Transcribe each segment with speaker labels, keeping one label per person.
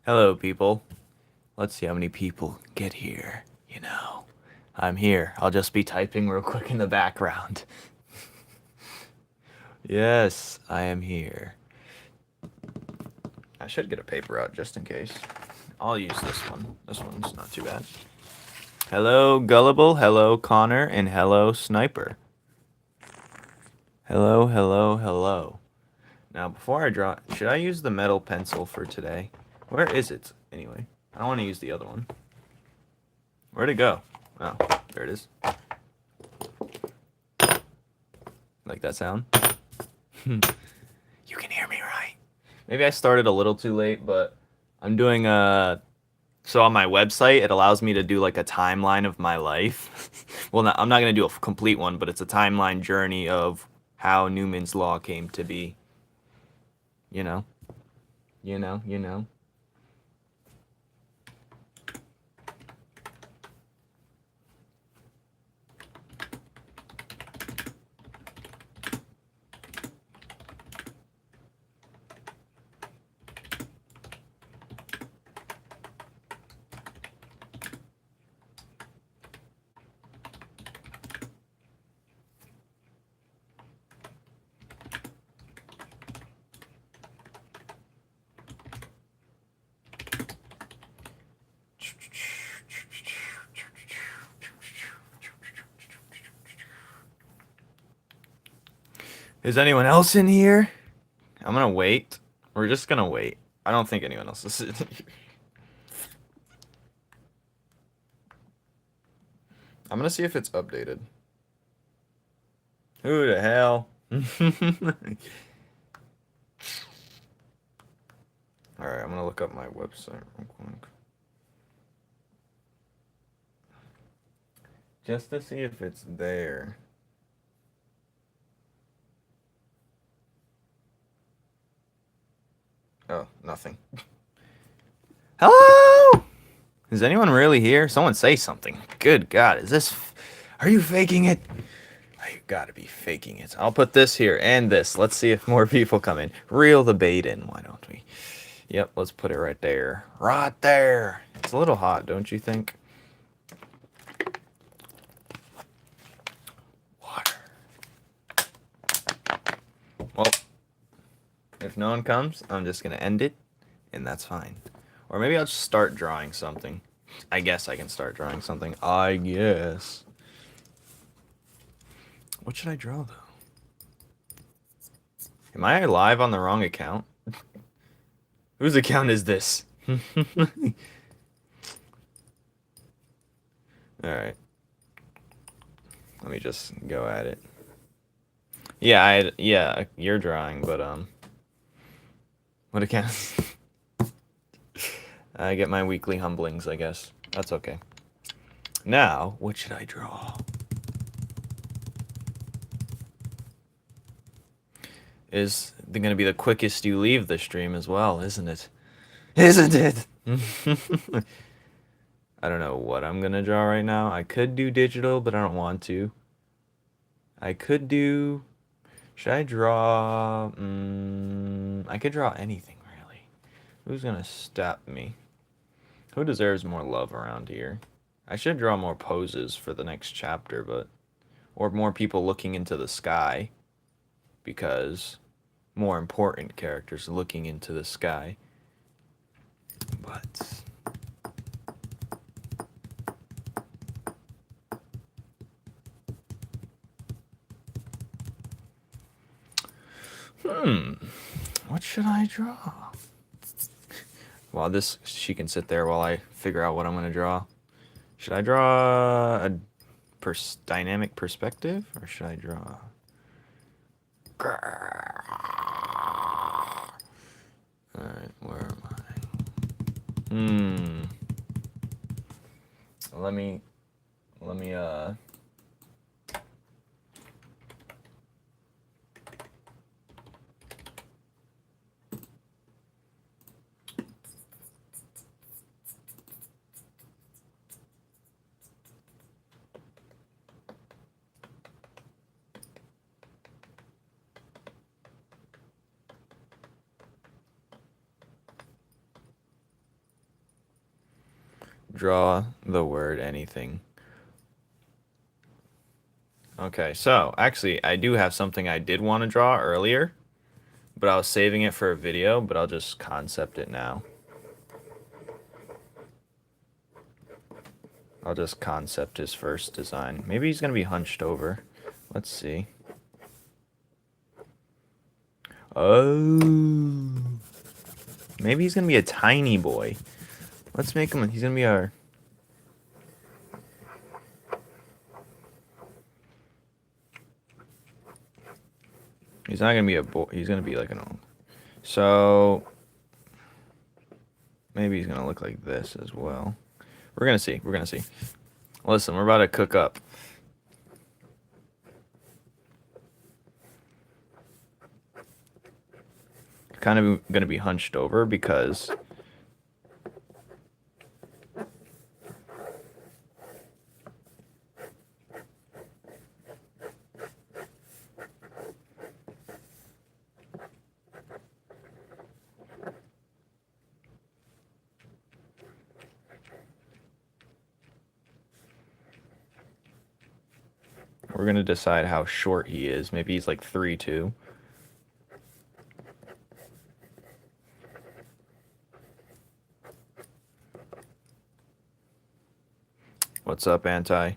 Speaker 1: Hello, people. Let's see how many people get here. I'm here. I'll just be typing real quick in the background. Yes, I am here. I should get a paper out just in case. I'll use this one. This one's not too bad. Hello, Gullible. Hello, Connor. And hello, Sniper. Hello, hello, hello. Now, before I draw, should I use the metal pencil for today? Where is it, anyway? I don't want to use the other one. Where'd it go? Oh, there it is. Like that sound? You can hear me, right? Maybe I started a little too late, but I'm doing so on my website, it allows me to do like a timeline of my life. Well, I'm not going to do a complete one, but it's a timeline journey of how Newman's Law came to be. You know? You know, you know. Is anyone else in here? I'm gonna wait. We're just gonna wait. I don't think anyone else is in here. I'm gonna see if it's updated. Who the hell? Alright, I'm gonna look up my website real quick. Just to see if it's there. Oh, nothing. Hello? Is anyone really here? Someone say something. Good God, is this... Are you faking it? You gotta be faking it. I'll put this here and this. Let's see if more people come in. Reel the bait in, why don't we? Yep, let's put it right there. Right there. It's a little hot, don't you think? Water. Well, if no one comes, I'm just gonna end it, and that's fine. Or maybe I'll just start drawing something. I guess I can start drawing something. I guess. What should I draw, though? Am I live on the wrong account? Whose account is this? Alright. Let me just go at it. Yeah, yeah, you're drawing, but, what account? I get my weekly humblings, I guess. That's okay. Now, what should I draw? Is gonna be the quickest you leave the stream as well, isn't it? Isn't it? I don't know what I'm gonna draw right now. I could do digital, but I don't want to. I could do... Should I draw... I could draw anything, really. Who's gonna stop me? Who deserves more love around here? I should draw more poses for the next chapter, but... Or more people looking into the sky. Because... More important characters looking into the sky. But... What should I draw? While she can sit there while I figure out what I'm gonna draw. Should I draw a dynamic perspective, or should I draw? Alright, where am I? Let me draw the word anything. Okay, so actually I do have something I did want to draw earlier, but I was saving it for a video, but I'll just concept it now. I'll just concept his first design. Maybe he's going to be hunched over. Let's see. Oh. Maybe he's going to be a tiny boy. Let's make him, he's going to be our... He's not going to be a boy. He's going to be like an old. So, maybe he's going to look like this as well. We're going to see. We're going to see. Listen, we're about to cook up. Kind of going to be hunched over because we're going to decide how short he is. Maybe he's like 3'2". What's up, Anti?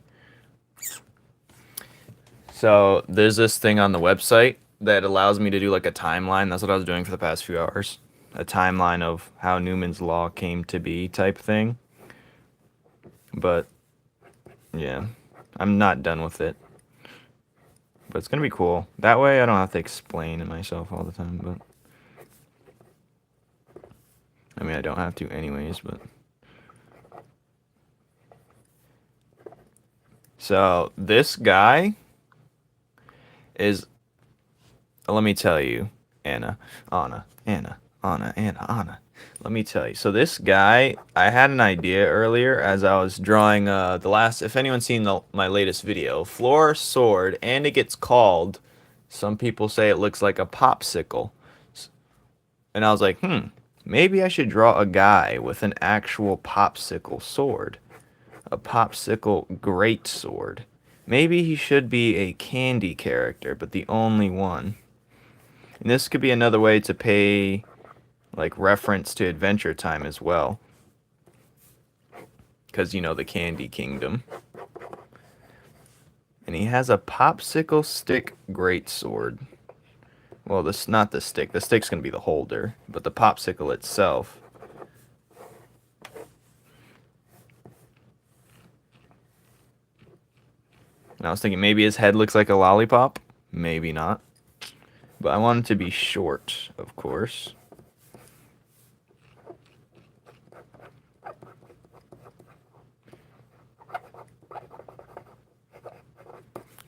Speaker 1: So there's this thing on the website that allows me to do like a timeline. That's what I was doing for the past few hours. A timeline of how Newman's law came to be type thing. But yeah, I'm not done with it. But it's going to be cool. That way I don't have to explain it myself all the time. But I mean, I don't have to anyways, but... So, this guy is... Let me tell you, Anna. Let me tell you. So, this guy, I had an idea earlier as I was drawing the last... If anyone's seen my latest video, Floor Sword, and it gets called... Some people say it looks like a popsicle. And I was like, maybe I should draw a guy with an actual popsicle sword. A popsicle great sword. Maybe he should be a candy character, but the only one. And this could be another way to pay like reference to Adventure Time as well. Because, you know, the Candy Kingdom. And he has a popsicle stick great sword. Well, this not the stick. The stick's going to be the holder, but the popsicle itself. And I was thinking maybe his head looks like a lollipop. Maybe not. But I want it to be short, of course.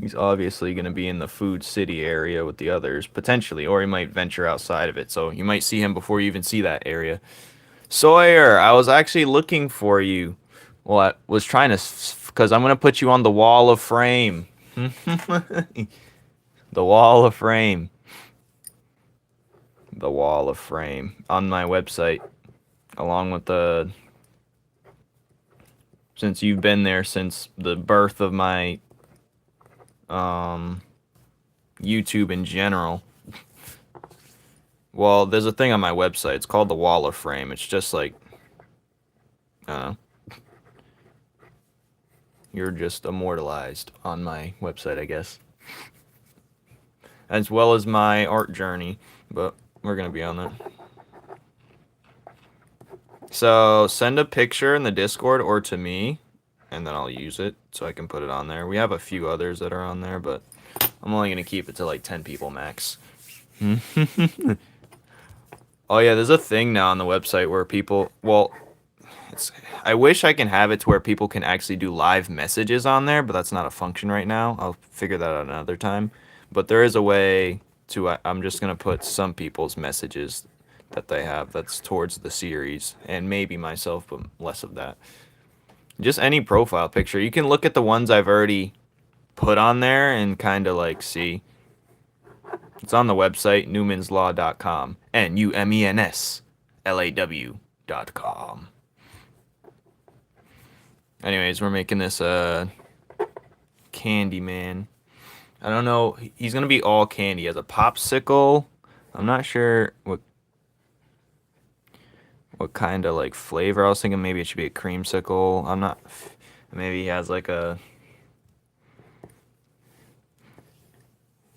Speaker 1: He's obviously going to be in the Food City area with the others, potentially, or he might venture outside of it. So you might see him before you even see that area. Sawyer, I was actually looking for you. Well, I was trying to, because I'm going to put you on the wall of frame. The wall of frame. The wall of frame on my website, along with the, since you've been there since the birth of my YouTube in general. Well, there's a thing on my website. It's called the Wall of Frame. It's just like, you're just immortalized on my website, I guess. As well as my art journey, but we're going to be on that. So, send a picture in the Discord or to me, and then I'll use it so I can put it on there. We have a few others that are on there, but I'm only going to keep it to like 10 people max. Oh yeah, there's a thing now on the website where people, well, I wish I can have it to where people can actually do live messages on there, but that's not a function right now. I'll figure that out another time. But there is a way to, I'm just going to put some people's messages that they have that's towards the series, and maybe myself, but less of that. Just any profile picture. You can look at the ones I've already put on there and kind of like see. It's on the website, numenslaw.com. NUMENSLAW.com. Anyways, we're making this candy man. I don't know. He's gonna be all candy. He has a popsicle. I'm not sure what kind of like flavor. I was thinking maybe it should be a creamsicle. I'm not. Maybe he has like a.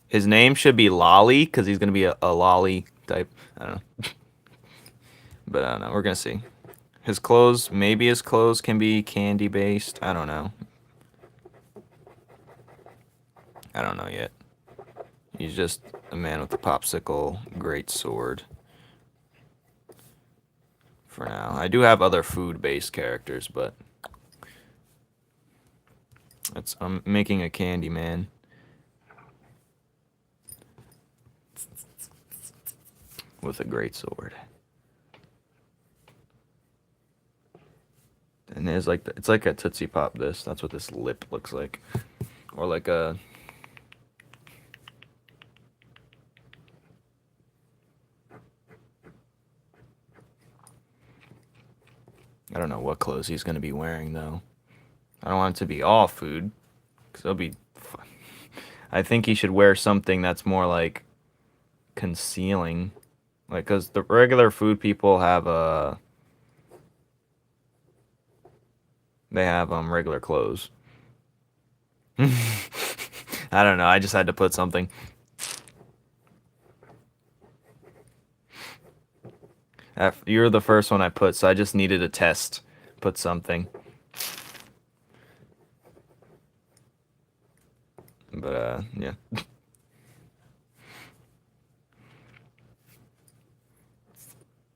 Speaker 1: His name should be Loli because he's gonna be a lolly type. I don't know. But I don't know. We're gonna see. His clothes, maybe his clothes can be candy based. I don't know. I don't know yet. He's just a man with a popsicle, great sword. For now, I do have other food-based characters, but I'm making a candy man. With a great sword. And there's like it's like a Tootsie Pop. That's what this lip looks like, or like a. I don't know what clothes he's gonna be wearing though. I don't want it to be all food, cause it'll be. I think he should wear something that's more like concealing, like cause the regular food people have they have regular clothes. I don't know. I just had to put something. You're the first one I put, so I just needed a test. Put something. But, yeah.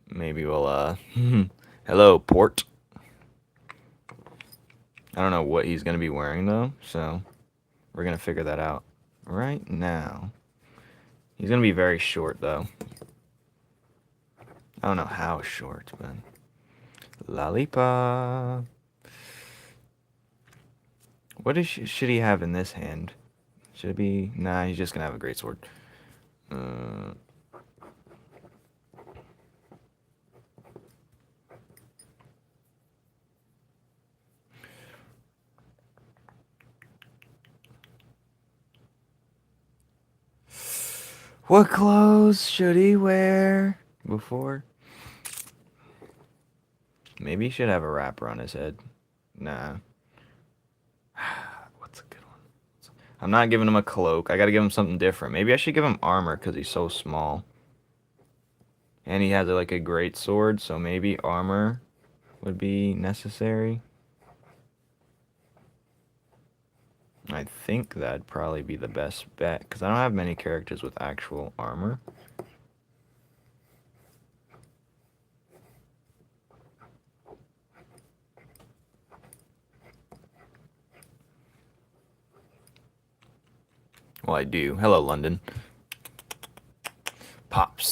Speaker 1: Maybe we'll, hello, Port. I don't know what he's going to be wearing, though, so we're going to figure that out right now. He's going to be very short, though. I don't know how short, but... Lollipop. What should he have in this hand? Should it be... Nah, he's just going to have a great sword. What clothes should he wear before? Maybe he should have a wrapper on his head. Nah. What's a good one? I'm not giving him a cloak. I gotta give him something different. Maybe I should give him armor because he's so small. And he has like a great sword, so maybe armor would be necessary. I think that'd probably be the best bet because I don't have many characters with actual armor. Well, I do. Hello, London. Pops.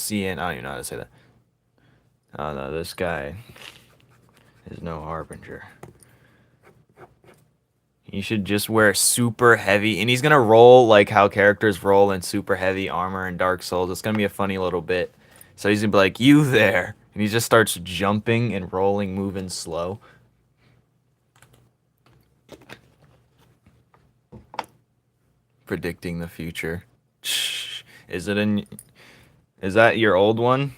Speaker 1: CN. I don't even know how to say that. Oh no, this guy is no harbinger. He should just wear super heavy, and he's gonna roll like how characters roll in super heavy armor in Dark Souls. It's gonna be a funny little bit. So he's gonna be like, "You there," and he just starts jumping and rolling, moving slow. Predicting the future. Is it in? Is that your old one?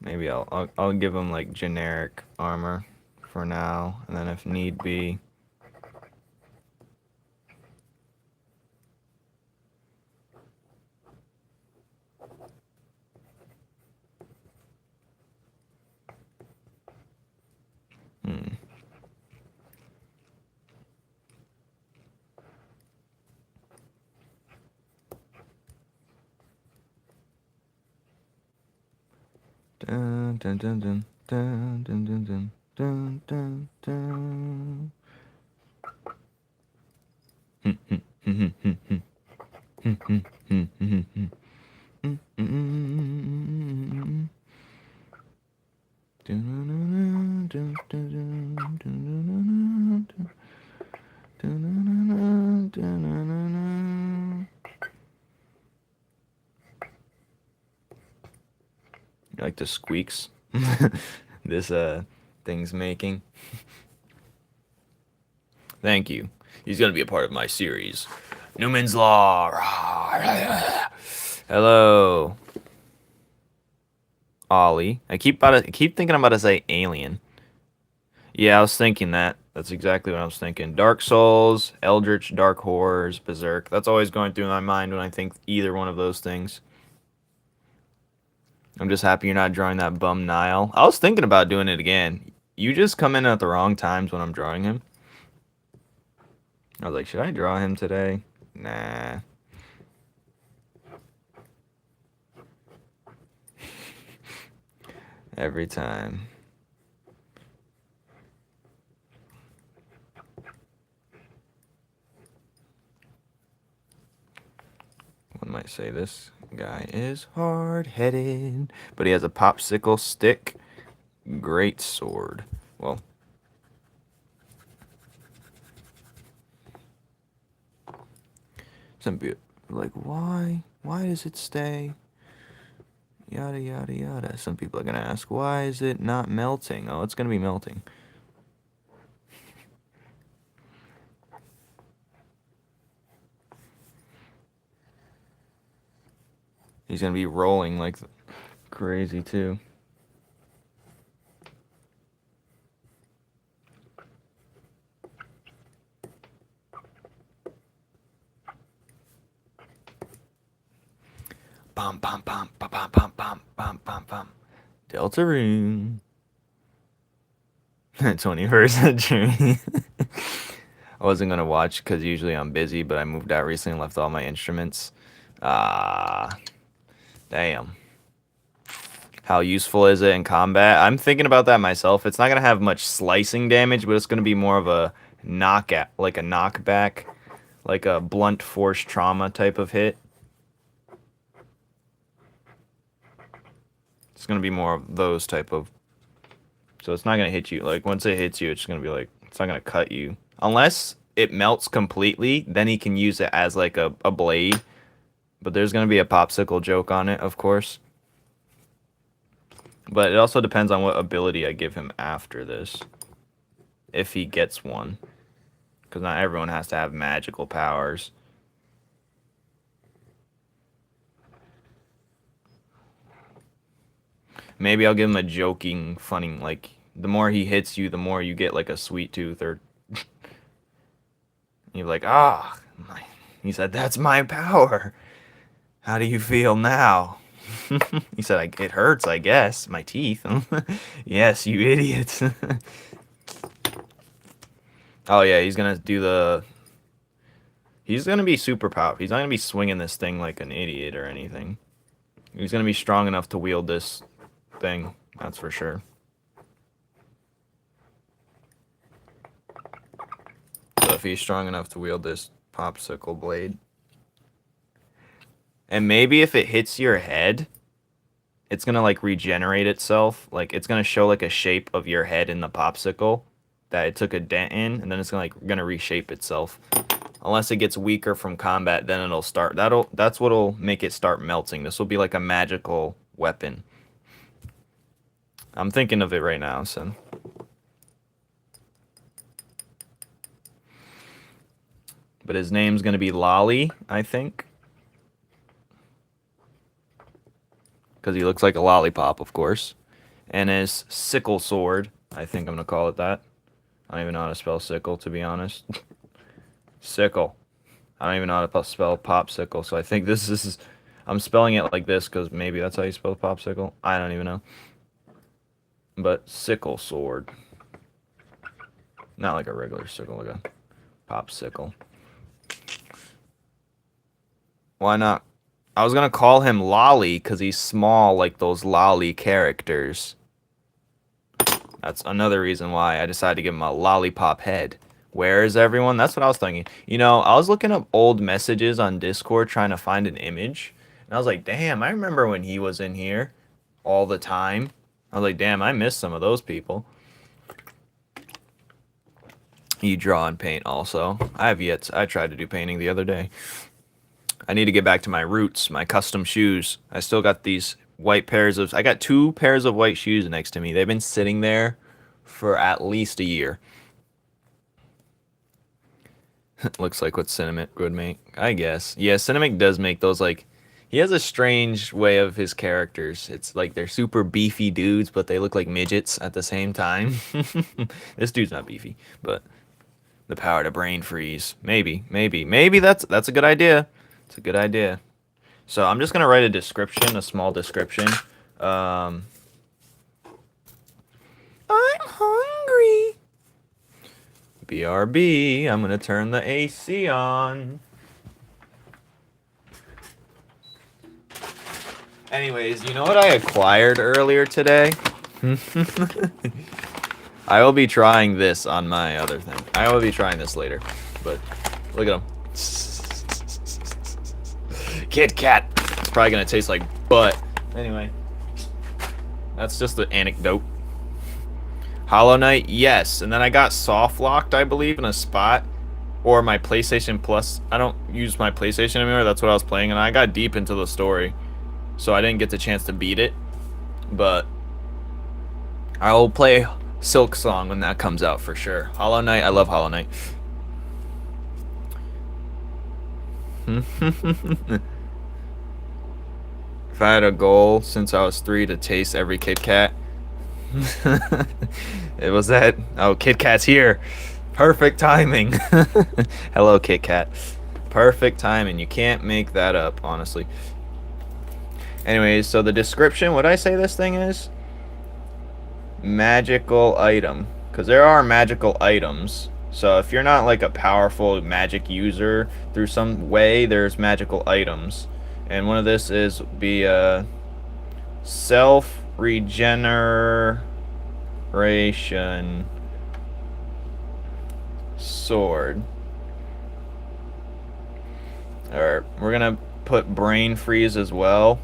Speaker 1: Maybe I'll give him like generic armor for now, and then if need be. Dun, dun, dun, dun, dun, dun, dun, dun, dun, dun, dun. like the squeaks this thing's making. Thank you. He's gonna be a part of my series. Numen's Law. Hello, Ollie. I keep thinking I'm about to say alien. Yeah, I was thinking that. That's exactly what I was thinking. Dark Souls, Eldritch, Dark Horrors, Berserk. That's always going through my mind when I think either one of those things. I'm just happy you're not drawing that bum Nile. I was thinking about doing it again. You just come in at the wrong times when I'm drawing him. I was like, should I draw him today? Nah. Every time. One might say this guy is hard-headed, but he has a popsicle stick. Great sword. Well, some people like, why does it stay? Yada yada yada. Some people are gonna ask, why is it not melting? Oh, it's gonna be melting. He's gonna be rolling like crazy too. Bum bum bum bum bum bum bum bum bum bum. Deltarune. 21st century. I wasn't gonna watch because usually I'm busy, but I moved out recently and left all my instruments. Ah, damn. How useful is it in combat? I'm thinking about that myself. It's not gonna have much slicing damage, but it's gonna be more of a knockout, like a knockback, like a blunt force trauma type of hit. It's gonna be more of those type of. So it's not gonna hit you. Like once it hits you, it's gonna be like it's not gonna cut you unless it melts completely. Then he can use it as like a blade. But there's gonna be a popsicle joke on it, of course. But it also depends on what ability I give him after this. If he gets one. Because not everyone has to have magical powers. Maybe I'll give him a joking, funny, like, the more he hits you, the more you get, like, a sweet tooth, or... You're like, ah, he said, that's my power. How do you feel now? He said, it hurts, I guess, my teeth. Yes, you idiot. Oh, yeah, he's gonna do the... He's gonna be super powerful. He's not gonna be swinging this thing like an idiot or anything. He's gonna be strong enough to wield this thing, that's for sure. So if he's strong enough to wield this popsicle blade. And maybe if it hits your head, it's gonna like regenerate itself. Like it's gonna show like a shape of your head in the popsicle that it took a dent in, and then it's gonna reshape itself. Unless it gets weaker from combat, then it'll start. That's what'll make it start melting. This will be like a magical weapon. I'm thinking of it right now, so. But his name's gonna be Loli, I think. Because he looks like a lollipop, of course. And his sickle sword, I think I'm gonna call it that. I don't even know how to spell sickle, to be honest. Sickle. I don't even know how to spell popsicle, so I think this is... I'm spelling it like this because maybe that's how you spell popsicle. I don't even know. But sickle sword. Not like a regular sickle, like a popsicle. Why not? I was gonna call him Lolly because he's small like those Lolly characters. That's another reason why I decided to give him a lollipop head. Where is everyone? That's what I was thinking. You know, I was looking up old messages on Discord trying to find an image. And I was like, damn, I remember when he was in here all the time. I was like, damn, I miss some of those people. You draw and paint also. I tried to do painting the other day. I need to get back to my roots, my custom shoes. I still got these white pairs of. I got 2 pairs of white shoes next to me. They've been sitting there for at least a year. Looks like what Cinemac would make, I guess. Yeah, Cinemac does make those like. He has a strange way of his characters. It's like they're super beefy dudes, but they look like midgets at the same time. This dude's not beefy, but the power to brain freeze. Maybe that's a good idea. It's a good idea. So I'm just gonna write a description, a small description. Um, I'm hungry. BRB. I'm gonna turn the AC on. Anyways, you know what I acquired earlier today? I will be trying this on my other thing. I will be trying this later. But look at him. Kit Kat. It's probably gonna taste like butt. Anyway, that's just an anecdote. Hollow Knight, yes. And then I got soft locked, I believe, in a spot. Or my PlayStation Plus. I don't use my PlayStation anymore. That's what I was playing, and I got deep into the story. So I didn't get the chance to beat it, but I'll play Silk Song when that comes out for sure. Hollow Knight, I love Hollow Knight. If I had a goal since I was 3 to taste every Kit Kat, it was that. Oh, Kit Kat's here. Perfect timing. Hello, Kit Kat. Perfect timing. You can't make that up, honestly. Anyways, so the description, what I say this thing is? Magical item. Because there are magical items. So if you're not like a powerful magic user through some way, there's magical items. And one of this is be a self-regeneration sword. Alright, we're gonna put brain freeze as well.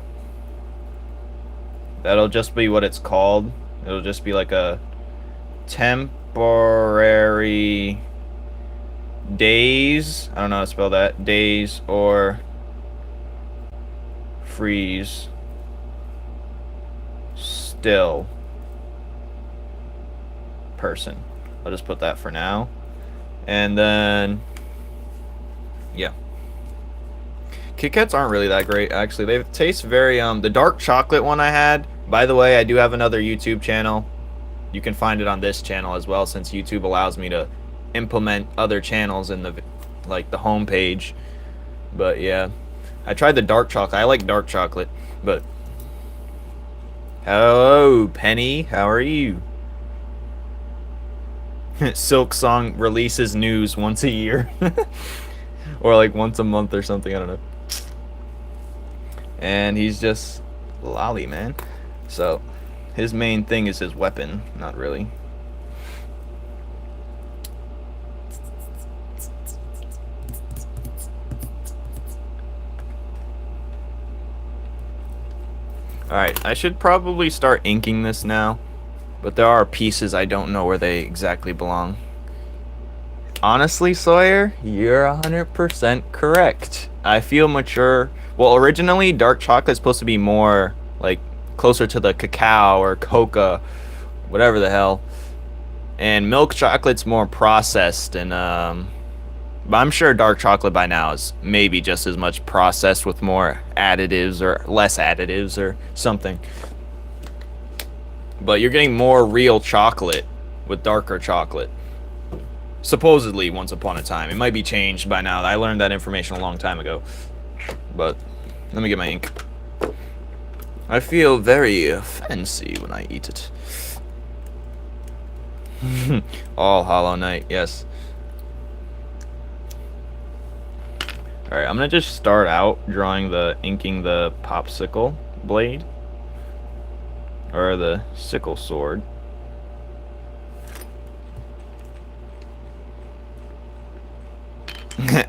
Speaker 1: That'll just be what it's called. It'll just be like a temporary daze. I don't know how to spell that. Daze or freeze still person. I'll just put that for now. And then, yeah. Kit Kats aren't really that great, actually. They taste very, the dark chocolate one I had, by the way, I do have another YouTube channel. You can find it on this channel as well, since YouTube allows me to implement other channels in the, like, the home page. But, yeah. I tried the dark chocolate. I like dark chocolate, but... Hello, Penny. How are you? Silk Song releases news once a year. Or, like, once a month or something. I don't know. And he's just Loli, man. So his main thing is his weapon, not really. Alright, I should probably start inking this now, but there are pieces I don't know where they exactly belong. Honestly, Sawyer, you're 100% correct. I feel mature. Well, originally, dark chocolate is supposed to be more, like, closer to the cacao or coca, whatever the hell. And milk chocolate's more processed, and, but I'm sure dark chocolate by now is maybe just as much processed with more additives or less additives or something. But you're getting more real chocolate with darker chocolate. Supposedly, once upon a time. It might be changed by now. I learned that information a long time ago. But let me get my ink. I feel very fancy when I eat it. All Hollow Knight, yes. Alright, I'm gonna just start out drawing inking the popsicle blade. Or the sickle sword.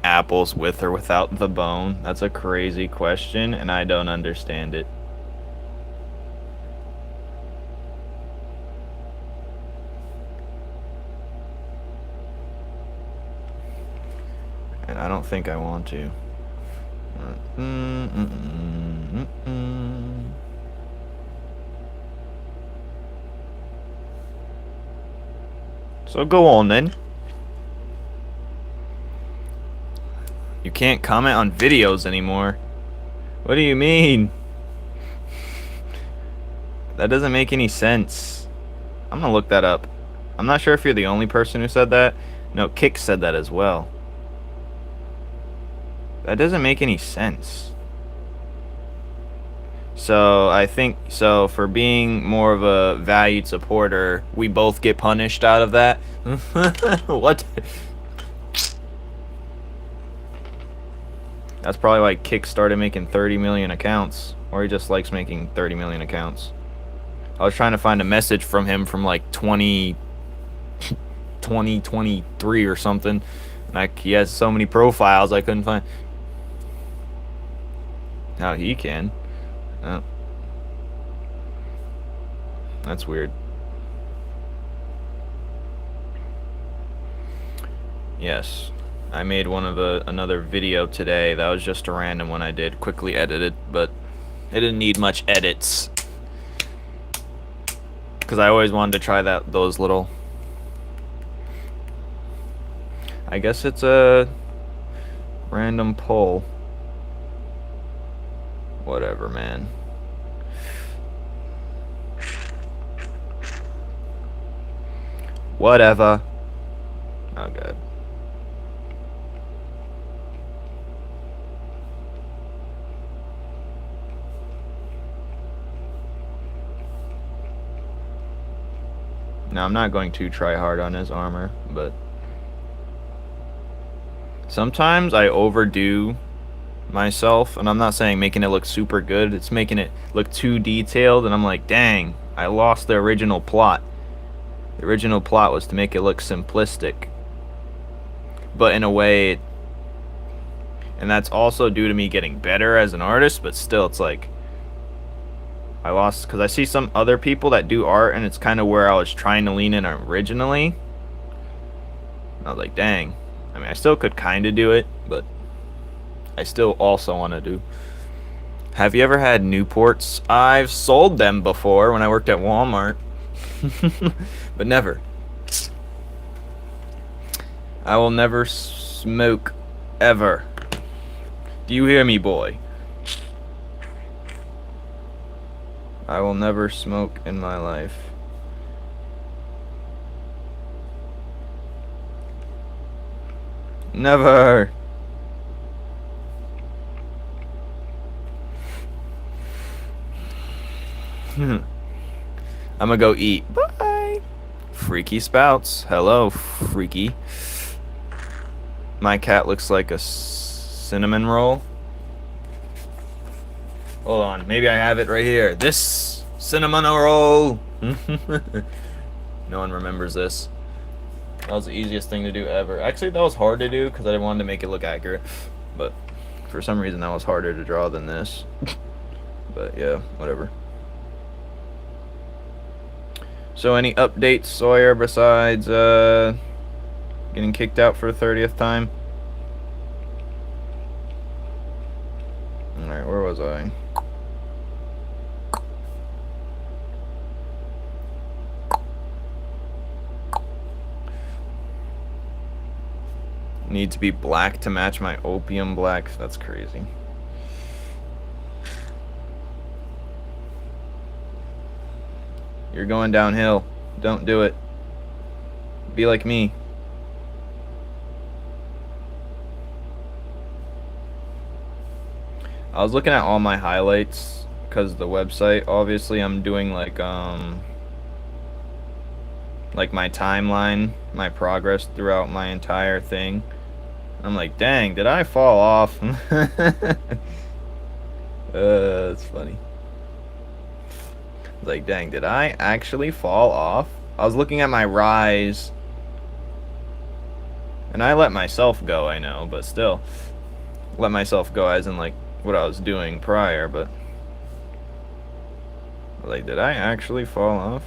Speaker 1: Apples with or without the bone? That's a crazy question, and I don't understand it. And I don't think I want to. So go on then. You can't comment on videos anymore. What do you mean? That doesn't make any sense. I'm gonna look that up. I'm not sure if you're the only person who said that. No, Kick said that as well. That doesn't make any sense. So I think so for being more of a valued supporter, we both get punished out of that. What? That's probably why Kick started making 30 million accounts, or he just likes making 30 million accounts. I was trying to find a message from him from like 2023 or something. Like he has so many profiles I couldn't find. Now he can. Oh. That's weird. Yes. I made another video today. That was just a random one I did. Quickly edited, but it didn't need much edits. Because I always wanted to try those little... I guess it's a random poll. Whatever, man. Whatever. Oh, God. Now, I'm not going to try hard on his armor, but... Sometimes I overdo myself, and I'm not saying making it look super good, it's making it look too detailed, and I'm like, dang, I lost the original plot. The original plot was to make it look simplistic, but in a way, and that's also due to me getting better as an artist, but still, it's like, I lost, because I see some other people that do art, and it's kind of where I was trying to lean in originally. I was like, dang. I mean, I still could kind of do it, but I still also want to do. Have you ever had Newports? I've sold them before when I worked at Walmart, but never. I will never smoke, ever. Do you hear me, boy? I will never smoke in my life. Never. I'm gonna go eat. Bye. Freaky Spouts. Hello, freaky. My cat looks like a cinnamon roll. Hold on, maybe I have it right here. This cinnamon roll. No one remembers this. That was the easiest thing to do ever. Actually, that was hard to do because I wanted to make it look accurate. But for some reason, that was harder to draw than this. But yeah, whatever. So any updates, Sawyer, besides getting kicked out for the 30th time? Alright, where was I? Need to be black to match my opium black. That's crazy. You're going downhill. Don't do it. Be like me. I was looking at all my highlights because the website. Obviously, I'm doing like my timeline, my progress throughout my entire thing. I'm like, dang, did I fall off? That's funny. Like, dang, did I actually fall off? I was looking at my rise, and I let myself go, I know, but still, let myself go as in like what I was doing prior, but like, did I actually fall off?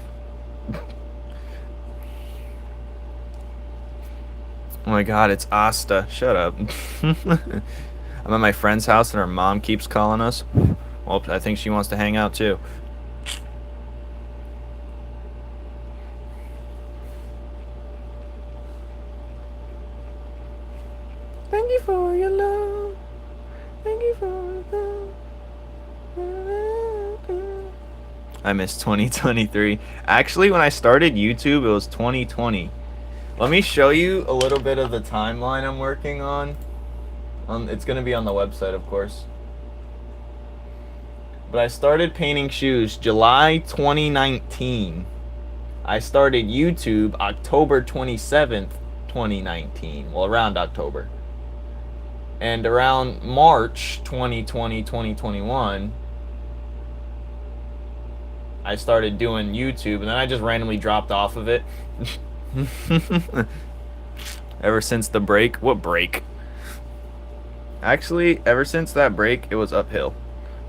Speaker 1: Oh my god, it's Asta. Shut up. I'm at my friend's house and her mom keeps calling us. Well, I think she wants to hang out too. thank you for the... I missed 2023. Actually, when I started YouTube, it was 2020. Let me show you a little bit of the timeline I'm working on. It's going to be on the website, of course. But I started painting shoes July 2019. I started YouTube October 27th, 2019. Well, around October. And around March 2020, 2021, I started doing YouTube, and then I just randomly dropped off of it. Ever since the break. What break? Actually, ever since that break, it was uphill.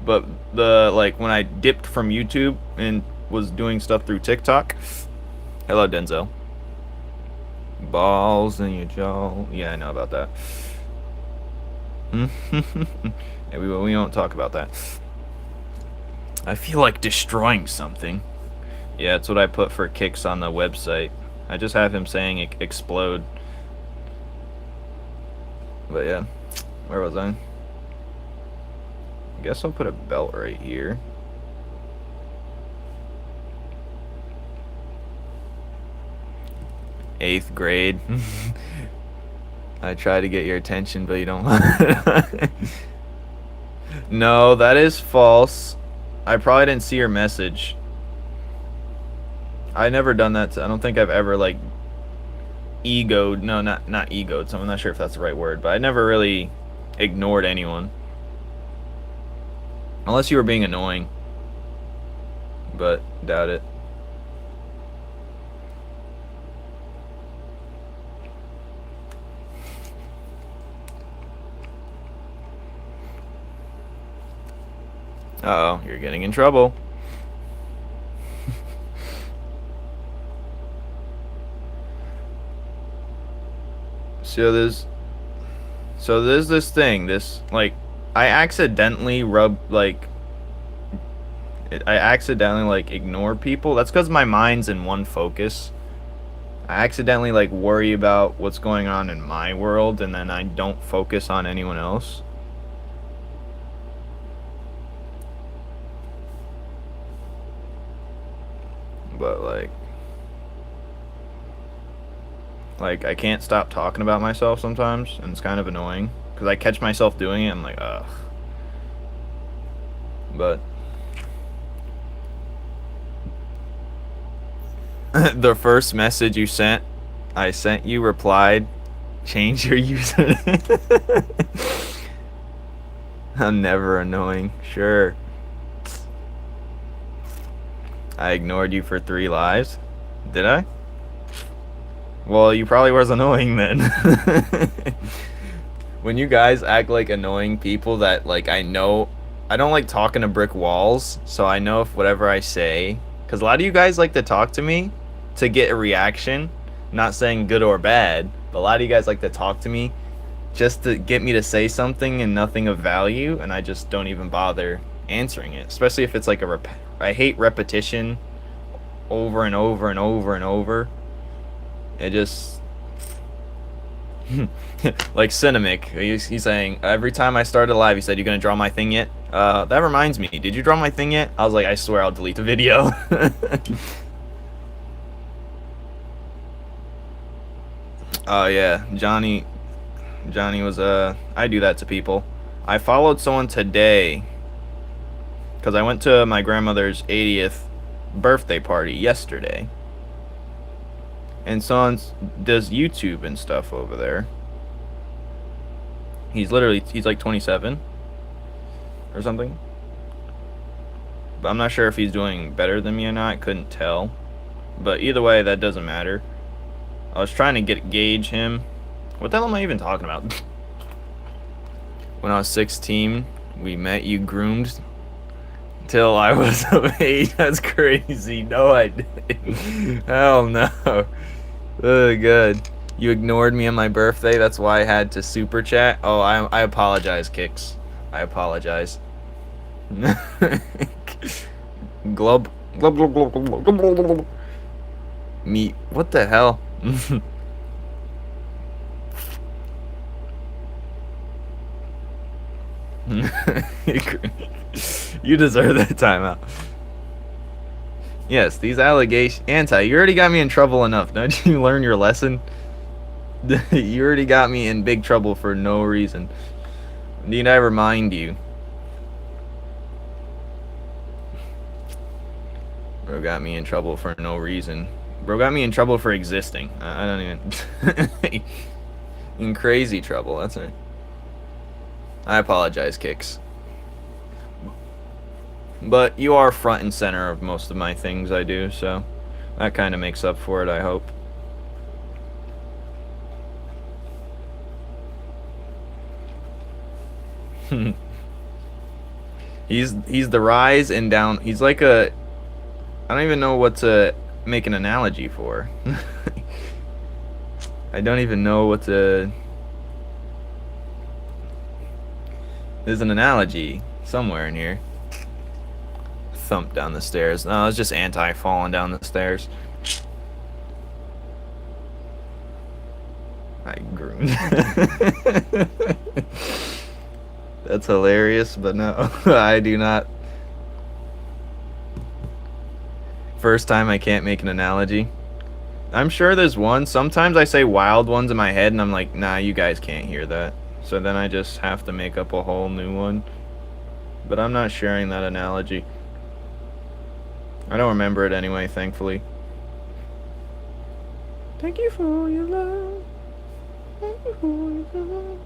Speaker 1: But when I dipped from YouTube and was doing stuff through TikTok. Hello, Denzel. Balls in your jaw. Yeah, I know about that. Yeah, we won't talk about that. I feel like destroying something. Yeah, that's what I put for kicks on the website. I just have him saying explode. But yeah, where was I? I guess I'll put a belt right here. Eighth grade. I try to get your attention, but you don't. No, that is false. I probably didn't see your message. I never done that. I don't think I've ever like egoed. No, not egoed. So I'm not sure if that's the right word, but I never really ignored anyone. Unless you were being annoying. But doubt it. Uh-oh, you're getting in trouble. So there's this thing, I accidentally ignore people. That's because my mind's in one focus. I accidentally worry about what's going on in my world, and then I don't focus on anyone else. But I can't stop talking about myself sometimes, and it's kind of annoying because I catch myself doing it. I'm like, ugh. But the first message you sent, I sent you replied, change your user. I'm never annoying. Sure. I ignored you for 3 lives. Did I? Well, you probably was annoying then. When you guys act like annoying people that I know, I don't like talking to brick walls, so I know if whatever I say, because a lot of you guys like to talk to me to get a reaction, not saying good or bad, but a lot of you guys like to talk to me just to get me to say something and nothing of value, and I just don't even bother answering it, especially if it's I hate repetition over and over and over and over. It just like Cinemic, he's saying every time I started a live, he said, "You gonna draw my thing yet?" That reminds me, did you draw my thing yet? I was like, I swear I'll delete the video. Oh yeah, Johnny was I do that to people. I followed someone today because I went to my grandmother's 80th birthday party yesterday. And someone does YouTube and stuff over there. He's like 27 or something. But I'm not sure if he's doing better than me or not. I couldn't tell. But either way, that doesn't matter. I was trying to gauge him. What the hell am I even talking about? When I was 16, we met, you groomed till I was of age. That's crazy. No, I didn't. Hell no. Oh, good. You ignored me on my birthday. That's why I had to super chat. Oh, I apologize, Kicks. I apologize. Glub. Glub, glub, glub, glub, glub, glub, glub. Me. What the hell? You deserve that timeout. Yes, these allegations. Anti, you already got me in trouble enough. Don't you learn your lesson? You already got me in big trouble for no reason. Need I remind you? Bro got me in trouble for no reason. Bro got me in trouble for existing. I don't even... in crazy trouble, that's it. I apologize, Kicks. But you are front and center of most of my things I do, so that kind of makes up for it, I hope. He's the rise and down. He's like a... I don't even know what to make an analogy for. I don't even know what to... There's an analogy somewhere in here. Thump down the stairs. No, it's just Anti falling down the stairs. I groomed. That's hilarious, but no, I do not. First time I can't make an analogy. I'm sure there's one. Sometimes I say wild ones in my head and I'm like, nah, you guys can't hear that. So then I just have to make up a whole new one. But I'm not sharing that analogy. I don't remember it anyway, thankfully. Thank you for your love. Thank you for your love.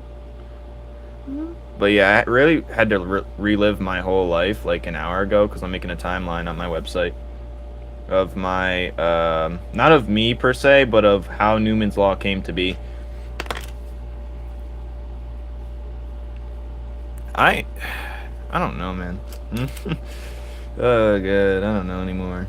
Speaker 1: But yeah, I really had to relive my whole life like an hour ago because I'm making a timeline on my website of my, not of me per se, but of how Numen's Law came to be. I don't know, man. Oh, good. I don't know anymore.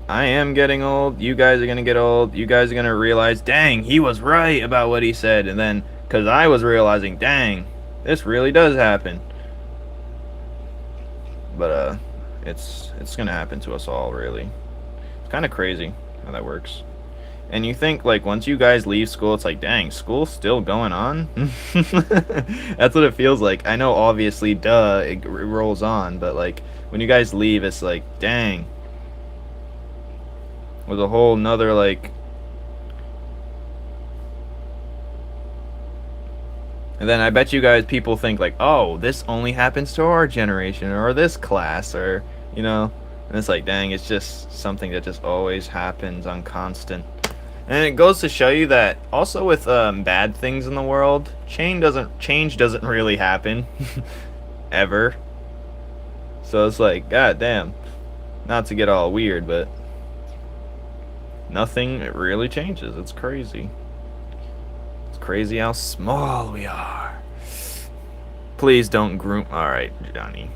Speaker 1: I am getting old. You guys are going to get old. You guys are going to realize, dang, he was right about what he said. And then, because I was realizing, dang, this really does happen. But, it's going to happen to us all, really. It's kind of crazy how that works. And you think, like, once you guys leave school, it's like, dang, school's still going on? That's what it feels like. I know, obviously, duh, it rolls on. But, like, when you guys leave, it's like, dang. With a whole nother, like... And then I bet you guys, people think, like, oh, this only happens to our generation, or this class, or, you know. And it's like, dang, it's just something that just always happens on constant. And it goes to show you that also with bad things in the world, change doesn't really happen ever. So it's like, god damn, not to get all weird, but nothing really changes. It's crazy. It's crazy how small we are. Please don't groom. All right, Johnny.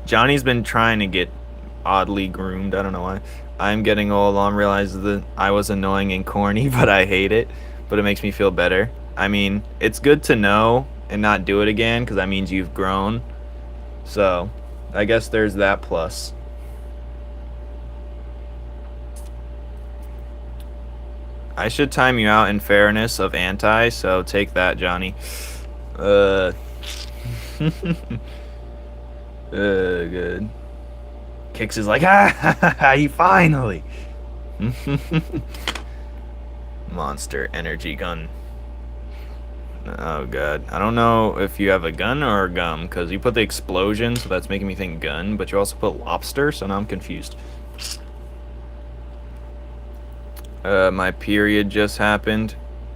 Speaker 1: Johnny's been trying to get oddly groomed. I don't know why. I'm getting old. I realize that I was annoying and corny, but I hate it. But it makes me feel better. I mean, it's good to know and not do it again because that means you've grown. So, I guess there's that plus. I should time you out in fairness of Anti, so take that, Johnny. Good. Kicks is like, he finally. Monster energy gun. Oh god, I don't know if you have a gun or a gum, because you put the explosion, so that's making me think gun, but you also put lobster, so now I'm confused. My period just happened.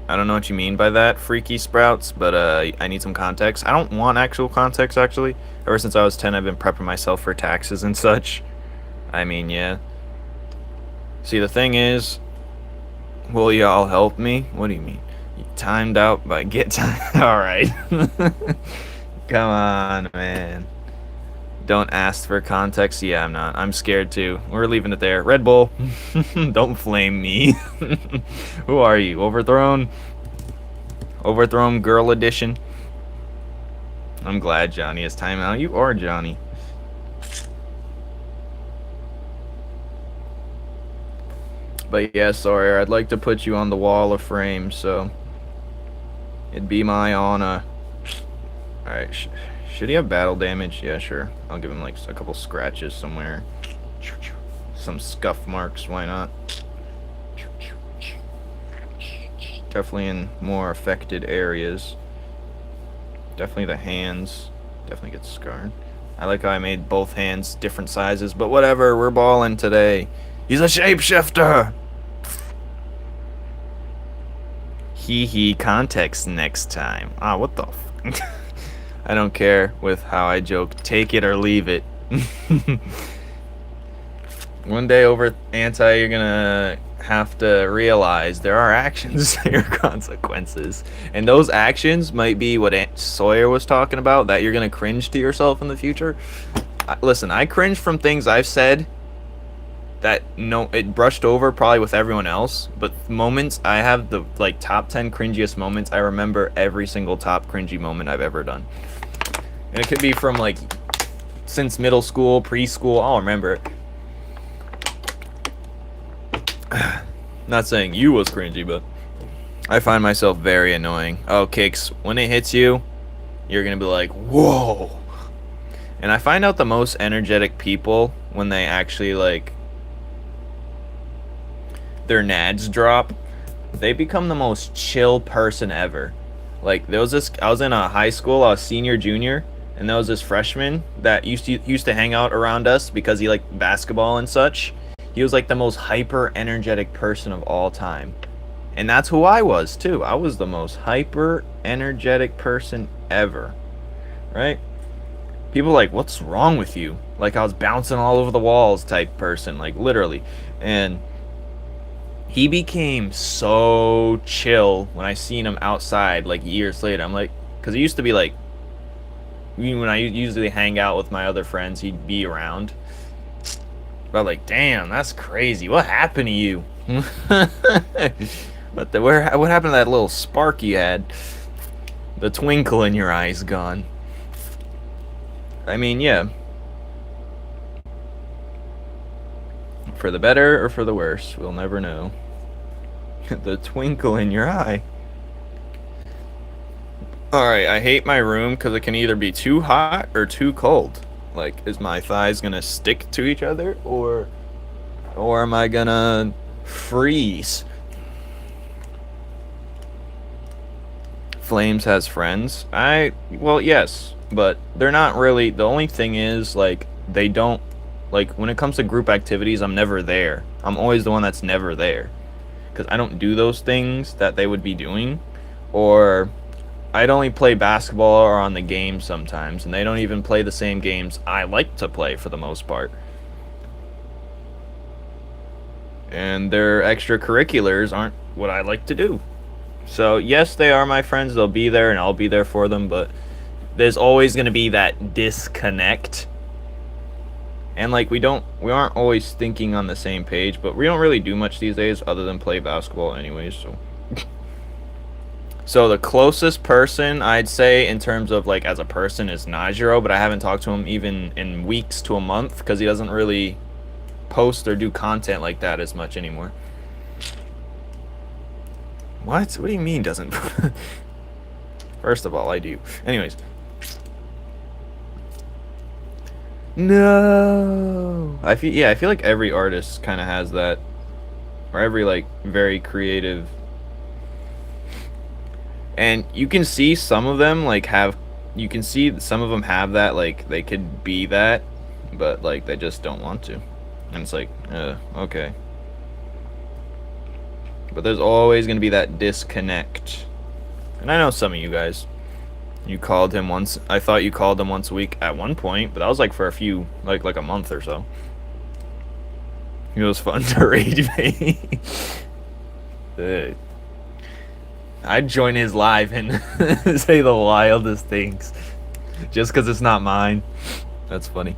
Speaker 1: I don't know what you mean by that, Freaky Sprouts, but I need some context. I don't want actual context, actually. Ever since I was 10, I've been prepping myself for taxes and such. I mean, yeah. See, the thing is, will y'all help me? What do you mean? You timed out by get time. Alright. Come on, man. Don't ask for context. Yeah, I'm not. I'm scared too. We're leaving it there. Red Bull. Don't flame me. Who are you? Overthrown? Overthrown Girl Edition? I'm glad Johnny has timeout. You are Johnny. But yeah, sorry, I'd like to put you on the wall of fame, so it'd be my honor. Alright, Should he have battle damage? Yeah, sure. I'll give him like a couple scratches somewhere. Some scuff marks, why not? Definitely in more affected areas. Definitely the hands. Definitely get scarred. I like how I made both hands different sizes, but whatever, we're balling today. He's a shapeshifter! Hee, context next time. Ah, what the f... I don't care with how I joke. Take it or leave it. One day over anti, you're gonna have to realize there are actions, there are consequences. And those actions might be what Aunt Sawyer was talking about, that you're gonna cringe to yourself in the future. Listen, I cringe from things I've said that it brushed over probably with everyone else, but moments I have the like top 10 cringiest moments. I remember every single top cringy moment I've ever done. And it could be from like since middle school, preschool, I'll remember it. Not saying you was cringy, but I find myself very annoying. Oh, Kicks, when it hits you, you're gonna be like, whoa. And I find out the most energetic people when they actually like their nads drop, they become the most chill person ever. Like there was this, I was in a high school, I was senior, junior, and there was this freshman that used to hang out around us because he liked basketball and such. He was like the most hyper energetic person of all time. And that's who I was too. I was the most hyper energetic person ever. Right? People like, what's wrong with you? Like I was bouncing all over the walls type person, like literally. And he became so chill when I seen him outside like years later. I'm like, because he used to be like, when I usually hang out with my other friends, he'd be around. But like, damn, that's crazy. What happened to you? What happened to that little spark you had? The twinkle in your eyes gone. I mean, yeah. For the better or for the worse, we'll never know. The twinkle in your eye. Alright, I hate my room because it can either be too hot or too cold. Like, is my thighs gonna stick to each other, or am I gonna freeze? Flames has friends. Well, yes, but they're not really. The only thing is, like, they don't, like, when it comes to group activities, I'm never there. I'm always the one that's never there. Because I don't do those things that they would be doing, or I'd only play basketball or on the game sometimes, and they don't even play the same games I like to play for the most part. And their extracurriculars aren't what I like to do. So yes, they are my friends, they'll be there and I'll be there for them, but there's always going to be that disconnect. And like we aren't always thinking on the same page, but we don't really do much these days other than play basketball anyways, so So the closest person I'd say in terms of like as a person is Najiro, but I haven't talked to him even in weeks to a month because he doesn't really post or do content like that as much anymore. What? What do you mean doesn't? First of all, I do. Anyways. No. I feel like every artist kind of has that, or every like very creative. And you can see some of them like you can see some of them have that, like they could be that, but like they just don't want to. And it's like, okay. But there's always going to be that disconnect. And I know some of you guys, you called him once. I thought you called him once a week at one point, but that was like for a few, like a month or so. It was fun to rage bait. I'd join his live and say the wildest things just because it's not mine. That's funny.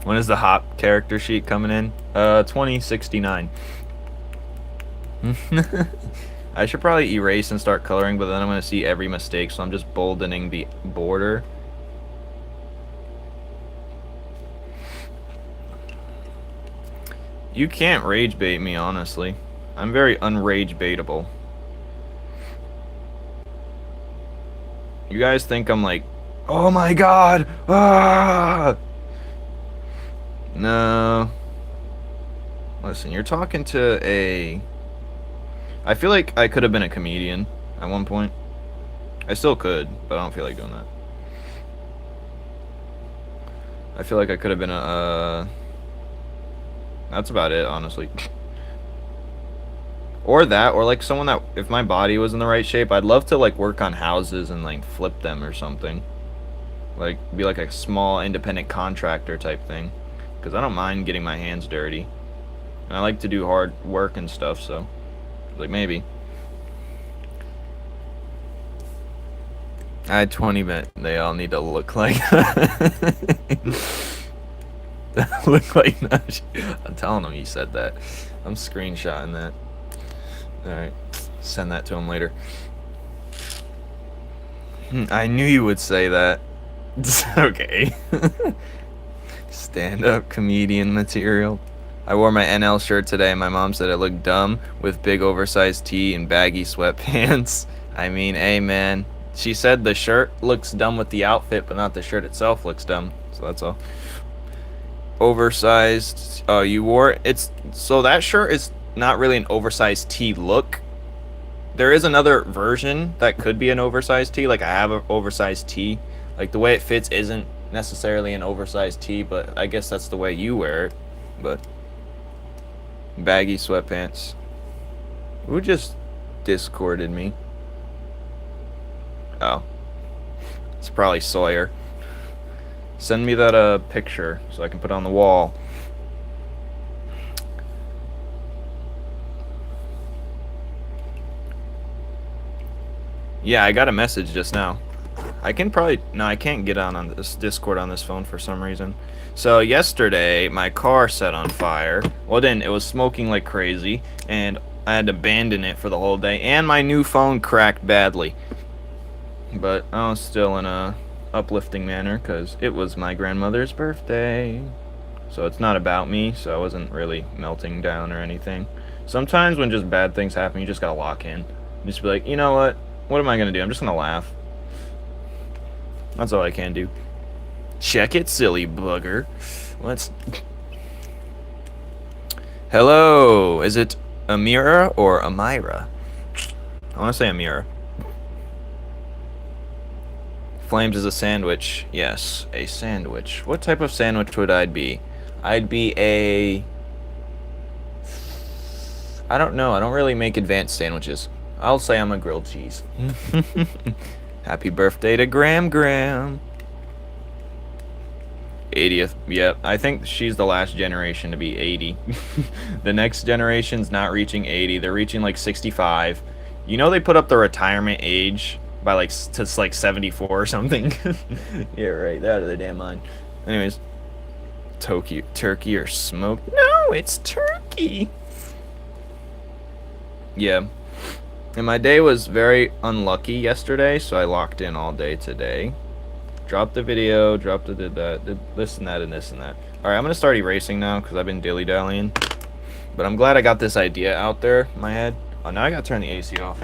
Speaker 1: When is the hop character sheet coming in? 2069. I should probably erase and start coloring, but then I'm going to see every mistake, so I'm just boldening the border. You can't rage bait me, honestly. I'm very unrage baitable. You guys think I'm like Oh my god! Ah! No. Listen, you're talking to a... I feel like I could have been a comedian at one point. I still could, but I don't feel like doing that. I feel like I could have been a... That's about it, honestly. Or that, or like someone that... If my body was in the right shape, I'd love to like work on houses and like flip them or something. Like, be like a small independent contractor type thing. Because I don't mind getting my hands dirty. And I like to do hard work and stuff, so... Like, maybe. I had 20 minutes. They all need to look like... look like Nash. I'm telling them you said that. I'm screenshotting that. Alright. Send that to him later. I knew you would say that. Okay. Stand-up comedian material. I wore my NL shirt today and my mom said it looked dumb with big oversized tee and baggy sweatpants. I mean, hey man. She said the shirt looks dumb with the outfit, but not the shirt itself looks dumb. So that's all. Oversized. Oh, you wore it's so that shirt is not really an oversized tee look. There is another version that could be an oversized tee. Like I have an oversized tee. Like the way it fits isn't necessarily an oversized tee, but I guess that's the way you wear it. But baggy sweatpants. Who just discorded me? Oh. It's probably Sawyer. Send me that picture so I can put it on the wall. Yeah, I got a message just now. I can probably... No, I can't get on this Discord on this phone for some reason. So yesterday, my car set on fire. Well, then it was smoking like crazy, and I had to abandon it for the whole day. And my new phone cracked badly. But I was still in a uplifting manner because it was my grandmother's birthday. So it's not about me, so I wasn't really melting down or anything. Sometimes when just bad things happen, you just gotta lock in. Just be like, you know what? What am I gonna do? I'm just gonna laugh. That's all I can do. Check it, silly bugger. Let's... Hello! Is it Amira or Amira? I wanna say Amira. Flames is a sandwich. Yes, a sandwich. What type of sandwich would I be? I'd be a... I don't know. I don't really make advanced sandwiches. I'll say I'm a grilled cheese. Happy birthday to Graham Graham. 80th. Yep, I think she's the last generation to be 80. The next generation's not reaching 80. They're reaching like 65. You know they put up the retirement age by like to like 74 or something. Yeah, right. They're out of their damn mind. Anyways, turkey or smoked? No, it's turkey. Yeah. And my day was very unlucky yesterday, so I locked in all day today. Dropped the video, did that, did this and that and this and that. Alright, I'm gonna start erasing now because I've been dilly-dallying. But I'm glad I got this idea out there in my head. Oh, now I gotta turn the AC off.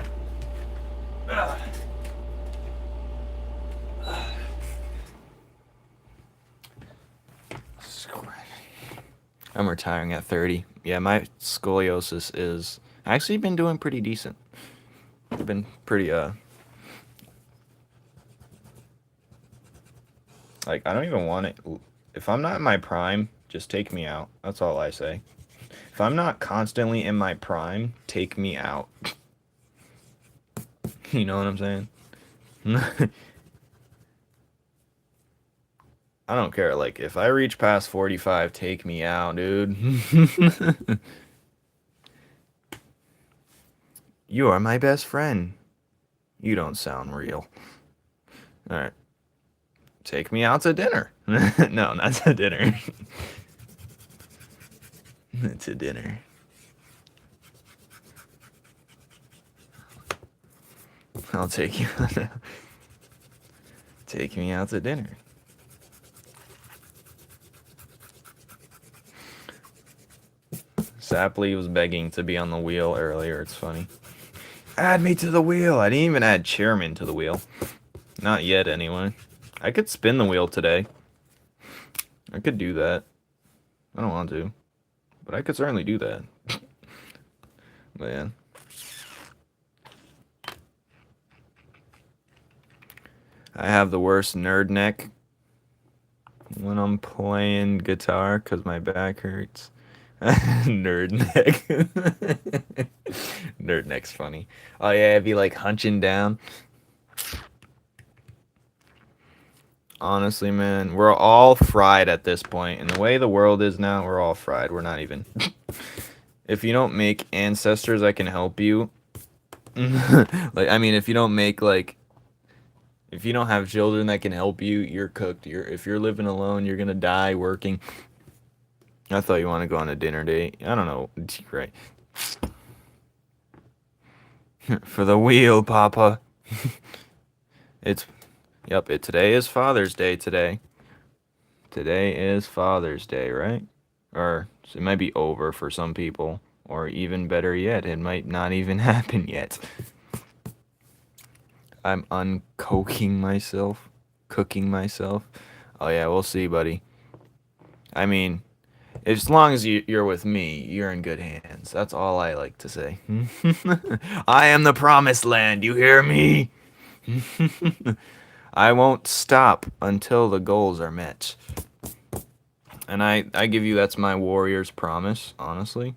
Speaker 1: I'm retiring at 30. Yeah, my scoliosis is actually been doing pretty decent. I've been pretty like I don't even want it. If I'm not in my prime, just take me out. That's all I say. If I'm not constantly in my prime, take me out. You know what I'm saying? I don't care. Like, if I reach past 45, take me out, dude. You are my best friend. You don't sound real. Alright. Take me out to dinner. No, not to dinner. To dinner. I'll take you. Take me out to dinner. Sapley was begging to be on the wheel earlier. It's funny. Add me to the wheel. I didn't even add chairman to the wheel. Not yet, anyway. I could spin the wheel today. I could do that. I don't want to, but I could certainly do that. Man. I have the worst nerd neck when I'm playing guitar because my back hurts. Nerd neck. Nerd neck's funny. Oh yeah, I'd be like hunching down. Honestly, man, we're all fried at this point. And the way the world is now, we're all fried. We're not even. If you don't make ancestors, I can help you. Like, I mean, if you don't make like, if you don't have children that can help you, you're cooked. If you're living alone, you're gonna die working. I thought you want to go on a dinner date. I don't know. Right. For the wheel, Papa. It's, yep. Today is Father's Day. Today. Today is Father's Day, right? Or it might be over for some people, or even better yet, it might not even happen yet. I'm uncoking myself, cooking myself. Oh yeah, we'll see, buddy. I mean, as long as you're with me, you're in good hands. That's all I like to say. I am the promised land, you hear me? I won't stop until the goals are met. And I give you, that's my warrior's promise, honestly.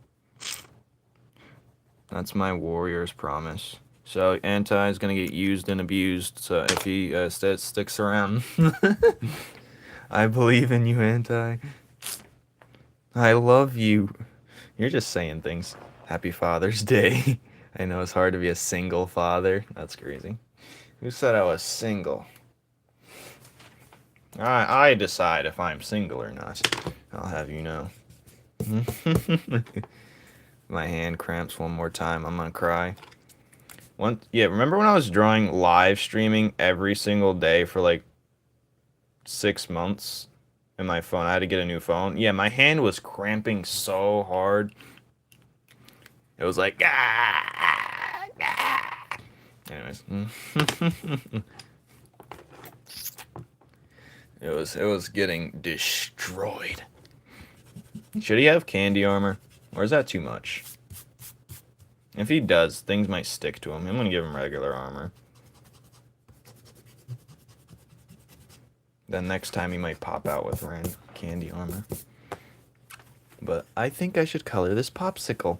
Speaker 1: That's my warrior's promise. So Anti is gonna get used and abused. So if he sticks around, I believe in you, Anti. I love you. You're just saying things. Happy Father's Day. I know it's hard to be a single father. That's crazy. Who said I was single? I decide if I'm single or not. I'll have you know. My hand cramps one more time. I'm gonna cry. Yeah, remember when I was drawing live streaming every single day for like 6 months in my phone? I had to get a new phone. Yeah, my hand was cramping so hard. It was like, ah, ah. Anyways. It was getting destroyed. Should he have candy armor? Or is that too much? If he does, things might stick to him. I'm gonna give him regular armor. Then next time he might pop out with random candy armor. But I think I should color this popsicle.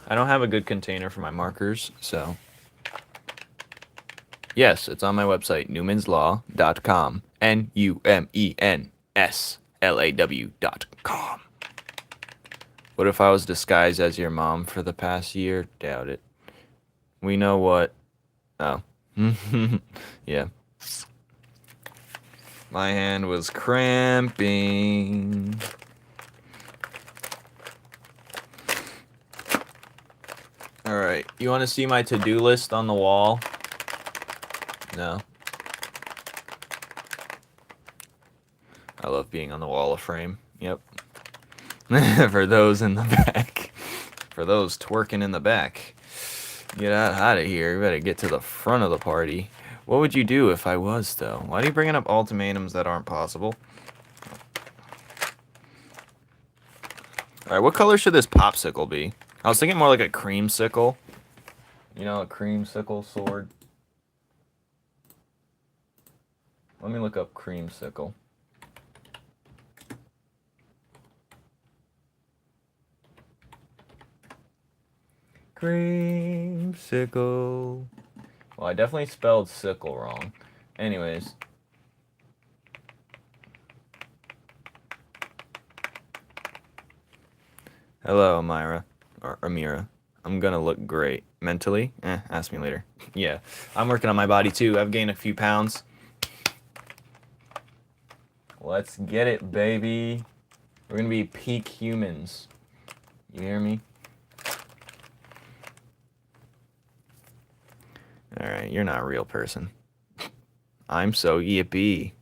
Speaker 1: I don't have a good container for my markers, so... Yes, it's on my website, numenslaw.com. NUMENSLAW.com. What if I was disguised as your mom for the past year? Doubt it. We know what... Oh. Yeah. My hand was cramping. Alright, you want to see my to-do list on the wall? No. I love being on the wall of frame. Yep. For those in the back. For those twerking in the back. Get out of here. You better get to the front of the party. What would you do if I was, though? Why are you bringing up ultimatums that aren't possible? Alright, what color should this popsicle be? I was thinking more like a creamsicle. You know, a creamsicle sword. Let me look up creamsicle. Creamsicle. Well, I definitely spelled sickle wrong. Anyways. Hello, Amira. Or Amira. I'm gonna look great. Mentally? Ask me later. Yeah. I'm working on my body too. I've gained a few pounds. Let's get it, baby. We're gonna be peak humans. You hear me? Alright, you're not a real person. I'm so yippee.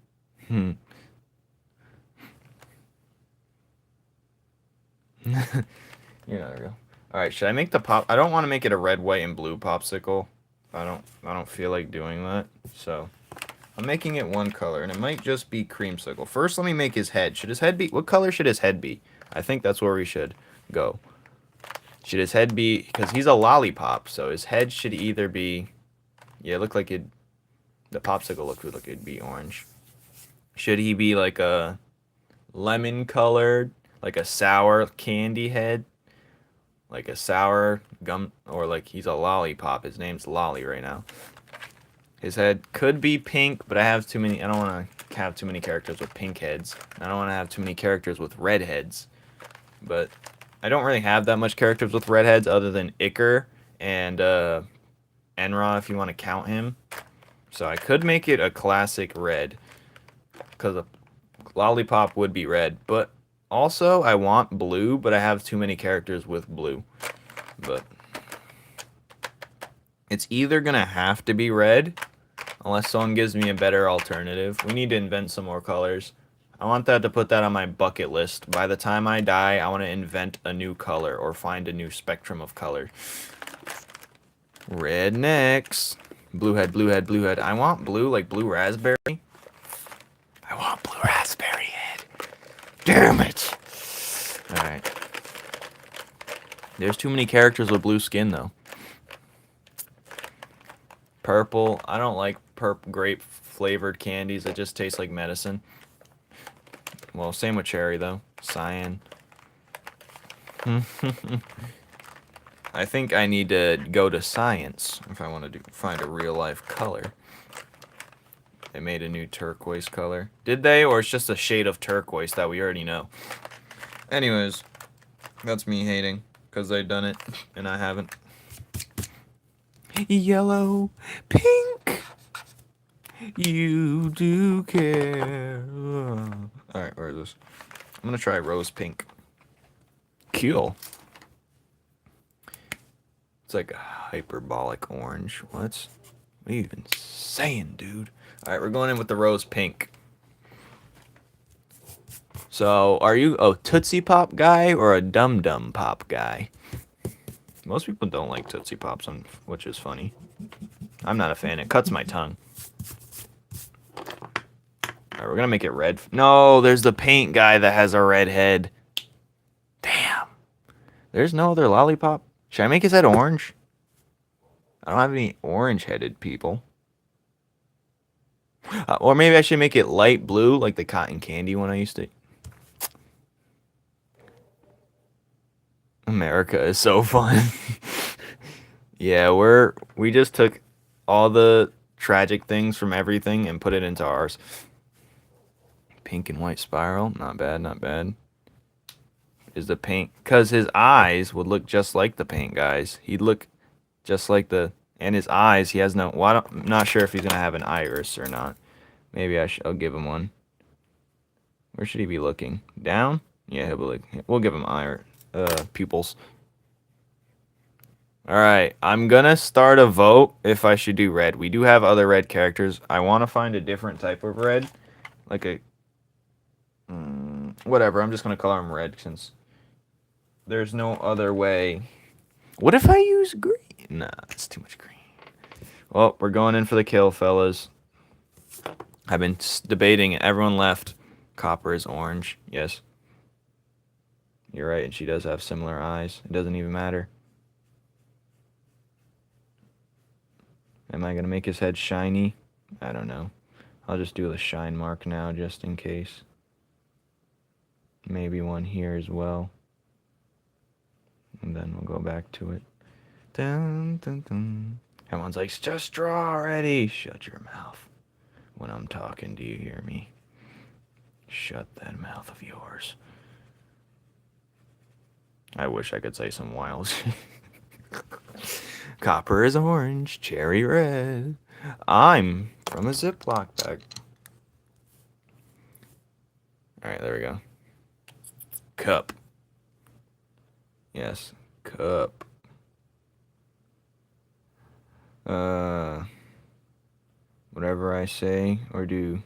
Speaker 1: You're not real. Alright, should I make the pop... I don't want to make it a red, white, and blue popsicle. I don't feel like doing that. So, I'm making it one color, and it might just be creamsicle. First, let me make his head. Should his head be... What color should his head be? I think that's where we should go. Should his head be... Because he's a lollipop, so his head should either be... Yeah, it looked like it... The popsicle looked like it'd be orange. Should he be like a lemon colored, like a sour candy head? Like a sour gum... Or like he's a lollipop. His name's Lolly right now. His head could be pink, but I have too many... I don't want to have too many characters with pink heads. I don't want to have too many characters with red heads. But I don't really have that much characters with red heads other than Iker and Enra, if you want to count him. So I could make it a classic red, because a lollipop would be red. But also, I want blue, but I have too many characters with blue. But it's either going to have to be red, unless someone gives me a better alternative. We need to invent some more colors. I want that to put that on my bucket list. By the time I die, I want to invent a new color or find a new spectrum of color. Red next. Blue head, blue head, blue head. I want blue, like blue raspberry. I want blue raspberry head. Damn it. Alright. There's too many characters with blue skin, though. Purple. I don't like grape flavored candies. It just tastes like medicine. Well, same with cherry, though. Cyan. I think I need to go to science if I want to find a real-life color. They made a new turquoise color. Did they? Or it's just a shade of turquoise that we already know? Anyways, that's me hating because they've done it and I haven't. Yellow, pink, you do care. Alright, where is this? I'm gonna try rose pink. Cool. It's like a hyperbolic orange. What are you even saying, dude? Alright, we're going in with the rose pink. So, are you a Tootsie Pop guy or a Dum Dum Pop guy? Most people don't like Tootsie Pops, which is funny. I'm not a fan. It cuts my tongue. Alright, we're gonna make it red. No, there's the paint guy that has a red head. Damn. There's no other lollipop. Should I make his head orange? I don't have any orange-headed people. Or maybe I should make it light blue, like the cotton candy one I used to. America is so fun. Yeah, we just took all the tragic things from everything and put it into ours. Pink and white spiral, not bad, not bad. Is the paint, because his eyes would look just like the paint guys. He'd look just like the, and his eyes, he has no, well, I'm not sure if he's going to have an iris or not. Maybe I'll give him one. Where should he be looking? Down? Yeah, he'll be like, we'll give him pupils. Alright, I'm gonna start a vote if I should do red. We do have other red characters. I want to find a different type of red. Like a, whatever, I'm just gonna color him red since there's no other way. What if I use green? Nah, it's too much green. Well, we're going in for the kill, fellas. I've been debating it. Everyone left. Copper is orange. Yes. You're right, and she does have similar eyes. It doesn't even matter. Am I going to make his head shiny? I don't know. I'll just do the shine mark now, just in case. Maybe one here as well. And then we'll go back to it. Dun, dun, dun. Everyone's like, just draw already. Shut your mouth. When I'm talking, do you hear me? Shut that mouth of yours. I wish I could say some wild shit. Copper is orange, cherry red. I'm from a Ziploc bag. Alright, there we go. Cup. Yes, cup. Whatever I say or do.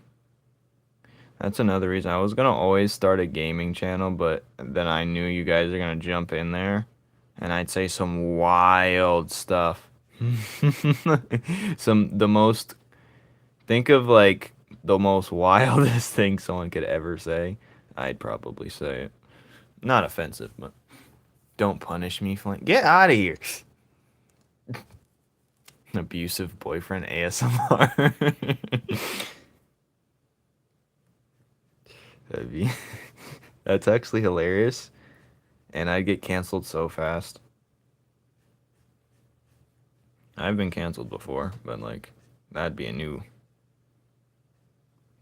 Speaker 1: That's another reason. I was gonna always start a gaming channel, but then I knew you guys are gonna jump in there, and I'd say some wild stuff. The most Think of like the most wildest thing someone could ever say. I'd probably say it. Not offensive, but don't punish me, Flame. Get out of here. Abusive boyfriend ASMR. That'd be, that's actually hilarious. And I'd get canceled so fast. I've been canceled before, but like, that'd be a new.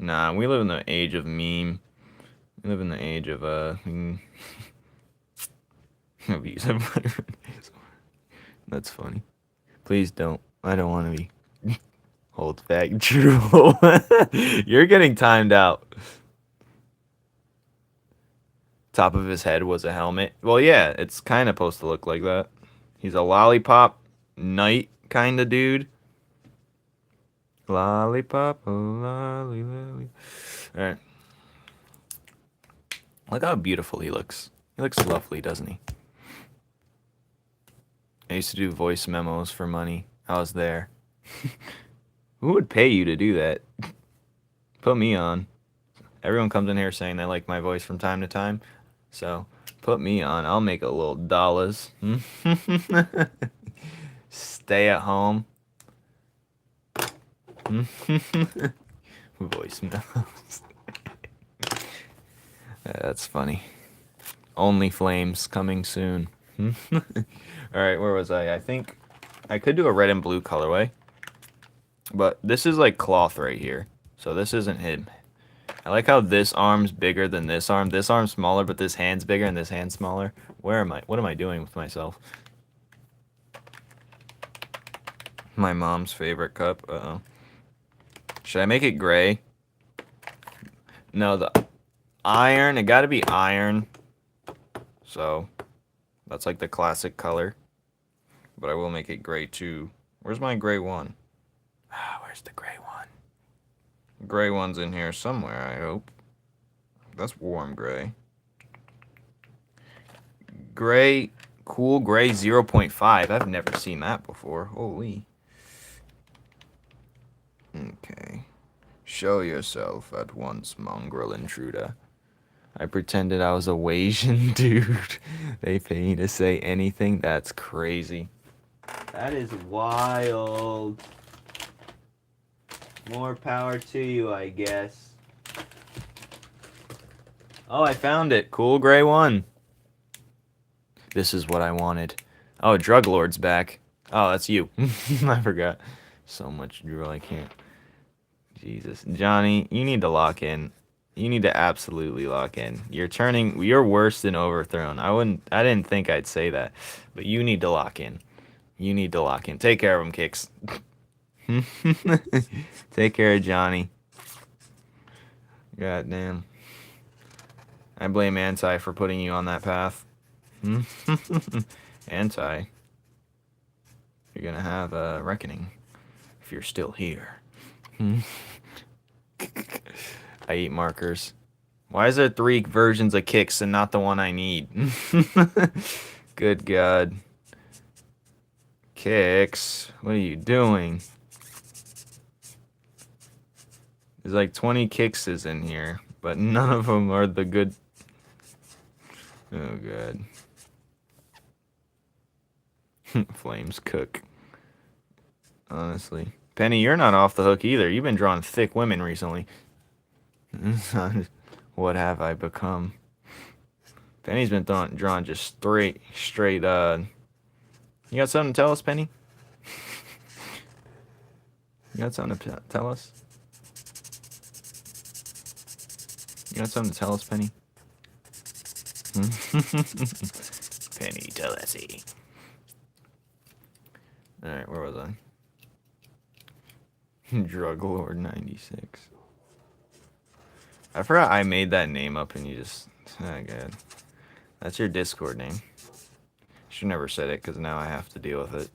Speaker 1: Nah, we live in the age of meme. We live in the age of abusive boyfriend. That's funny. Please don't. I don't want to be. Hold back. True. You're getting timed out. Top of his head was a helmet. Well, yeah, it's kind of supposed to look like that. He's a lollipop knight kind of dude. Lollipop, oh, lolly, lolly. All right. Look how beautiful he looks. He looks lovely, doesn't he? I used to do voice memos for money. I was there. Who would pay you to do that? Put me on. Everyone comes in here saying they like my voice from time to time. So, put me on. I'll make a little dollars. Stay at home. Voice memos. That's funny. Only Flames coming soon. Alright, where was I? I think I could do a red and blue colorway. But this is like cloth right here. So this isn't him. I like how this arm's bigger than this arm. This arm's smaller, but this hand's bigger and this hand's smaller. Where am I? What am I doing with myself? My mom's favorite cup. Uh-oh. Should I make it gray? No, the iron. It gotta be iron. So, that's like the classic color. But I will make it gray too. Where's my gray one? Ah, where's the gray one? Gray one's in here somewhere, I hope. That's warm gray. Gray, cool gray 0.5. I've never seen that before. Holy. Okay. Show yourself at once, mongrel intruder. I pretended I was a Asian dude. They pay me to say anything? That's crazy. That is wild. More power to you, I guess. Oh, I found it. Cool gray one. This is what I wanted. Oh, Drug Lord's back. Oh, that's you. I forgot. So much drill, I can't. Jesus. Johnny, you need to lock in. You need to absolutely lock in. You're worse than Overthrown. I didn't think I'd say that. But you need to lock in. You need to lock in. Take care of him, Kicks. Take care of Johnny. God damn. I blame Anti for putting you on that path. Anti. You're gonna have a reckoning if you're still here. I eat markers. Why is there 3 versions of Kicks and not the one I need? Good God. Kicks, what are you doing? There's like 20 Kickses in here, but none of them are the good. Oh God. Flames cook. Honestly. Penny, you're not off the hook either. You've been drawing thick women recently. What have I become? Penny's been drawing just straight, you got something to tell us, Penny? You got something to tell us? You got something to tell us, Penny? Penny, tell us. Alright, where was I? Drug Lord 96. I forgot I made that name up and you just... Oh, God. That's your Discord name. Should never said it because now I have to deal with it.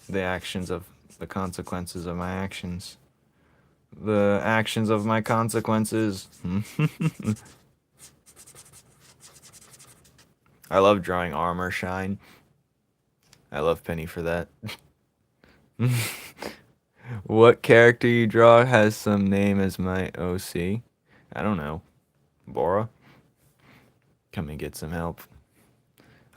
Speaker 1: The consequences of my actions. The actions of my consequences. I love drawing armor shine. I love Penny for that. What character you draw has some name as my OC? I don't know. Bora? Come and get some help.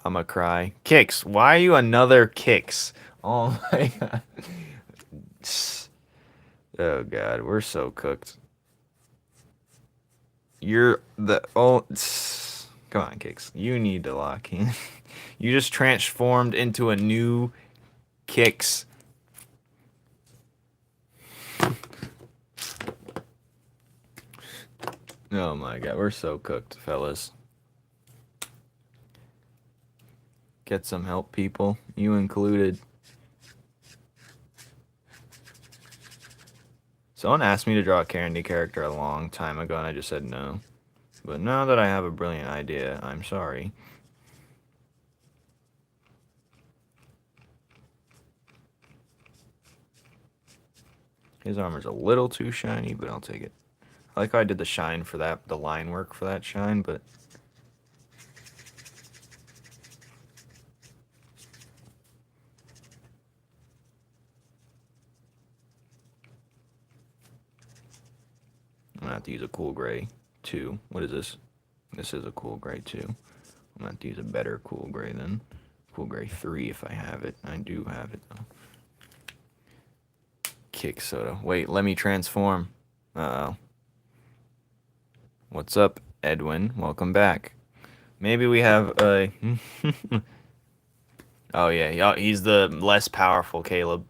Speaker 1: I'ma cry. Kicks. Why are you another Kicks? Oh my god. Oh god, we're so cooked. You're the oh. Come on, Kicks. You need to lock in. You just transformed into a new Kicks. Oh my god, we're so cooked, fellas. Get some help, people. You included. Someone asked me to draw a Candy character a long time ago, and I just said no. But now that I have a brilliant idea, I'm sorry. His armor's a little too shiny, but I'll take it. I like how I did the shine for that, the line work for that shine, but... I'm gonna have to use a cool gray, too. What is this? This is a cool gray, too. I'm gonna have to use a better cool gray then. Cool gray 3 if I have it. I do have it, though. Kick soda. Wait, let me transform. Uh-oh. What's up, Edwin? Welcome back. Maybe we have a... Oh, yeah. He's the less powerful Caleb.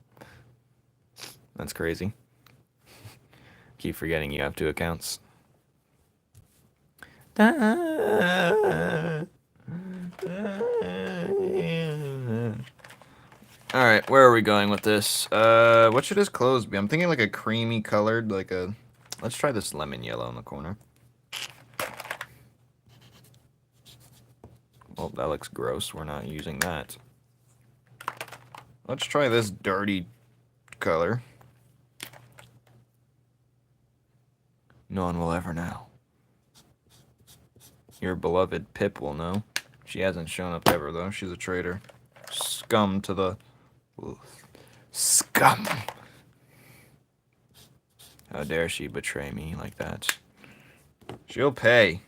Speaker 1: That's crazy. Keep forgetting you have 2 accounts. Alright, where are we going with this? What should his clothes be? I'm thinking like a creamy colored, like a... Let's try this lemon yellow in the corner. Oh, that looks gross. We're not using that. Let's try this dirty color. No one will ever know. Your beloved Pip will know. She hasn't shown up ever, though. She's a traitor. Scum to the... Scum! How dare she betray me like that? She'll pay.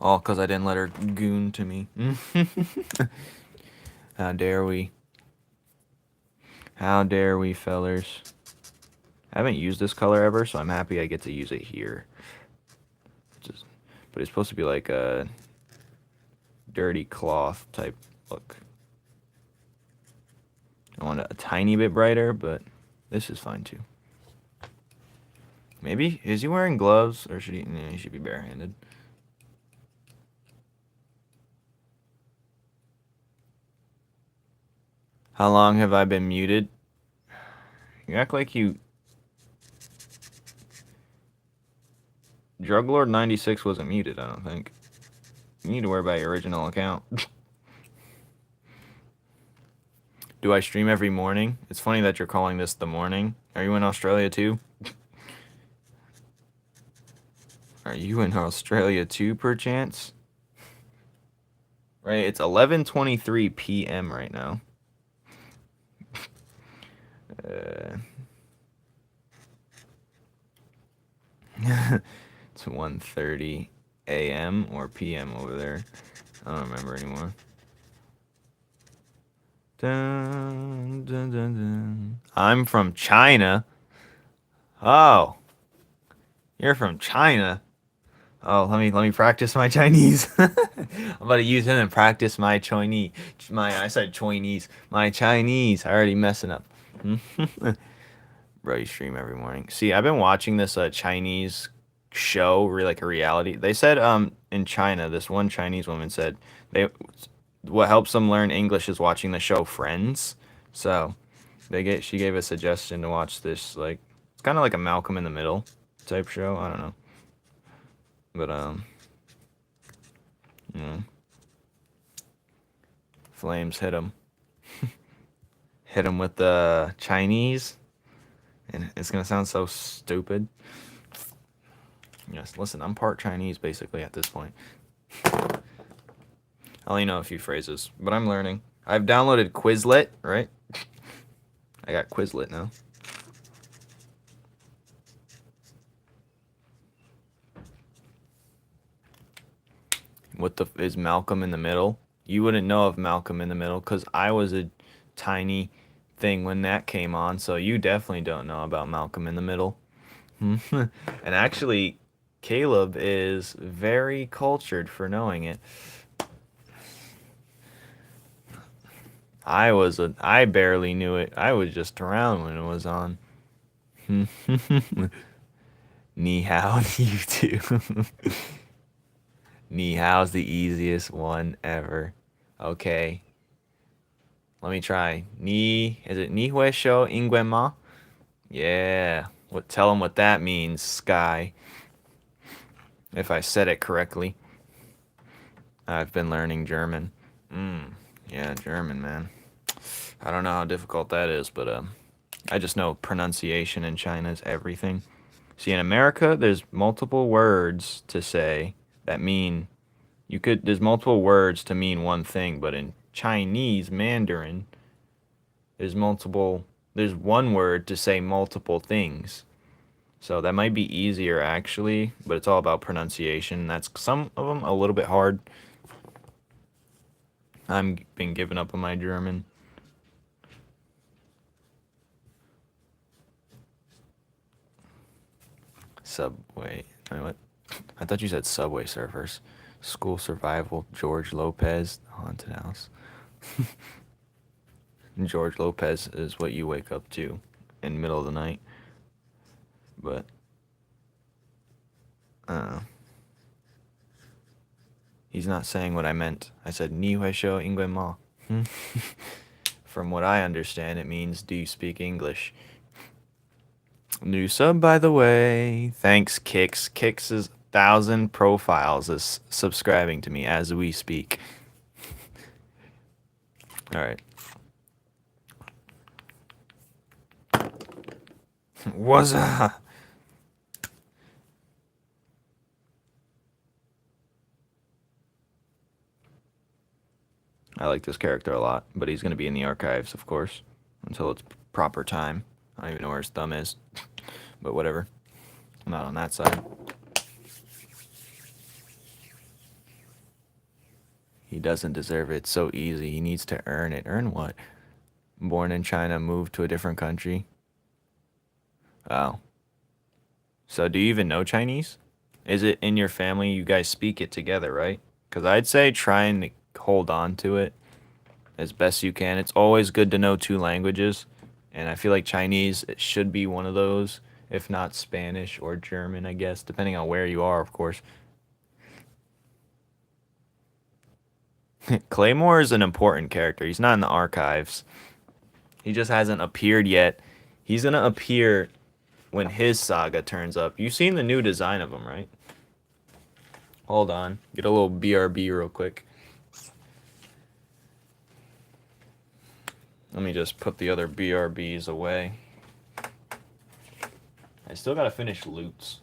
Speaker 1: All because I didn't let her goon to me. How dare we? How dare we, fellers? I haven't used this color ever, so I'm happy I get to use it here. But it's supposed to be like a dirty cloth type look. I want it a tiny bit brighter, but this is fine too. Maybe, is he wearing gloves, or should he? No, he should be barehanded. How long have I been muted? You act like you... Druglord96 wasn't muted, I don't think. You need to worry about your original account. Do I stream every morning? It's funny that you're calling this the morning. Are you in Australia too? Are you in Australia too, perchance? Right, it's 11:23 p.m. right now. It's 1:30 a.m. or p.m. over there. I don't remember anymore. Dun, dun, dun, dun. I'm from China. Oh, you're from China. Oh, let me practice my Chinese. I'm about to use him and practice my Chinese. I said Chinese. My Chinese. I already messing up. Bro, you stream every morning. See, I've been watching this Chinese show, like a reality. They said in China, this one Chinese woman said what helps them learn English is watching the show Friends. So she gave a suggestion to watch this, like, it's kind of like a Malcolm in the Middle type show. I don't know. But, you know, Flames hit him. Hit him with the Chinese. And it's going to sound so stupid. Yes, listen, I'm part Chinese, basically, at this point. I only know a few phrases, but I'm learning. I've downloaded Quizlet, right? I got Quizlet now. What the is Malcolm in the Middle? You wouldn't know of Malcolm in the Middle because I was a tiny thing when that came on, so you definitely don't know about Malcolm in the Middle. And actually, Caleb is very cultured for knowing it. I barely knew it. I was just around when it was on. Ni hao, you too. Ni hao's the easiest one ever. Okay. Let me try. Is it Ni hui shou ingwen ma? Yeah. Tell him what that means, Sky. If I said it correctly. I've been learning German. Yeah, German, man. I don't know how difficult that is, but I just know pronunciation in China is everything. See, in America, there's multiple words to say that mean there's multiple words to mean one thing, but in Chinese Mandarin, there's one word to say multiple things. So that might be easier actually, but it's all about pronunciation. That's some of them a little bit hard. I'm been giving up on my German. Subway. What? I thought you said Subway Surfers. School Survival. George Lopez. Haunted House. George Lopez is what you wake up to in the middle of the night. But he's not saying what I meant. I said Ni hui shou ingwen ma. From what I understand, it means do you speak English? New sub, by the way. Thanks, Kix. Kix's 1,000 profiles is subscribing to me as we speak. All right. What's up? I like this character a lot, but he's going to be in the archives, of course, until it's proper time. I don't even know where his thumb is, but whatever. I'm not on that side. He doesn't deserve it. It's so easy. He needs to earn it. Earn what? Born in China, moved to a different country. Oh. So do you even know Chinese? Is it in your family? You guys speak it together, right? Because I'd say try and hold on to it as best you can. It's always good to know 2 languages. And I feel like Chinese, it should be one of those, if not Spanish or German, I guess, depending on where you are, of course. Claymore is an important character. He's not in the archives. He just hasn't appeared yet. He's going to appear when his saga turns up. You've seen the new design of him, right? Hold on. Get a little BRB real quick. Let me just put the other BRBs away. I still gotta finish Loots.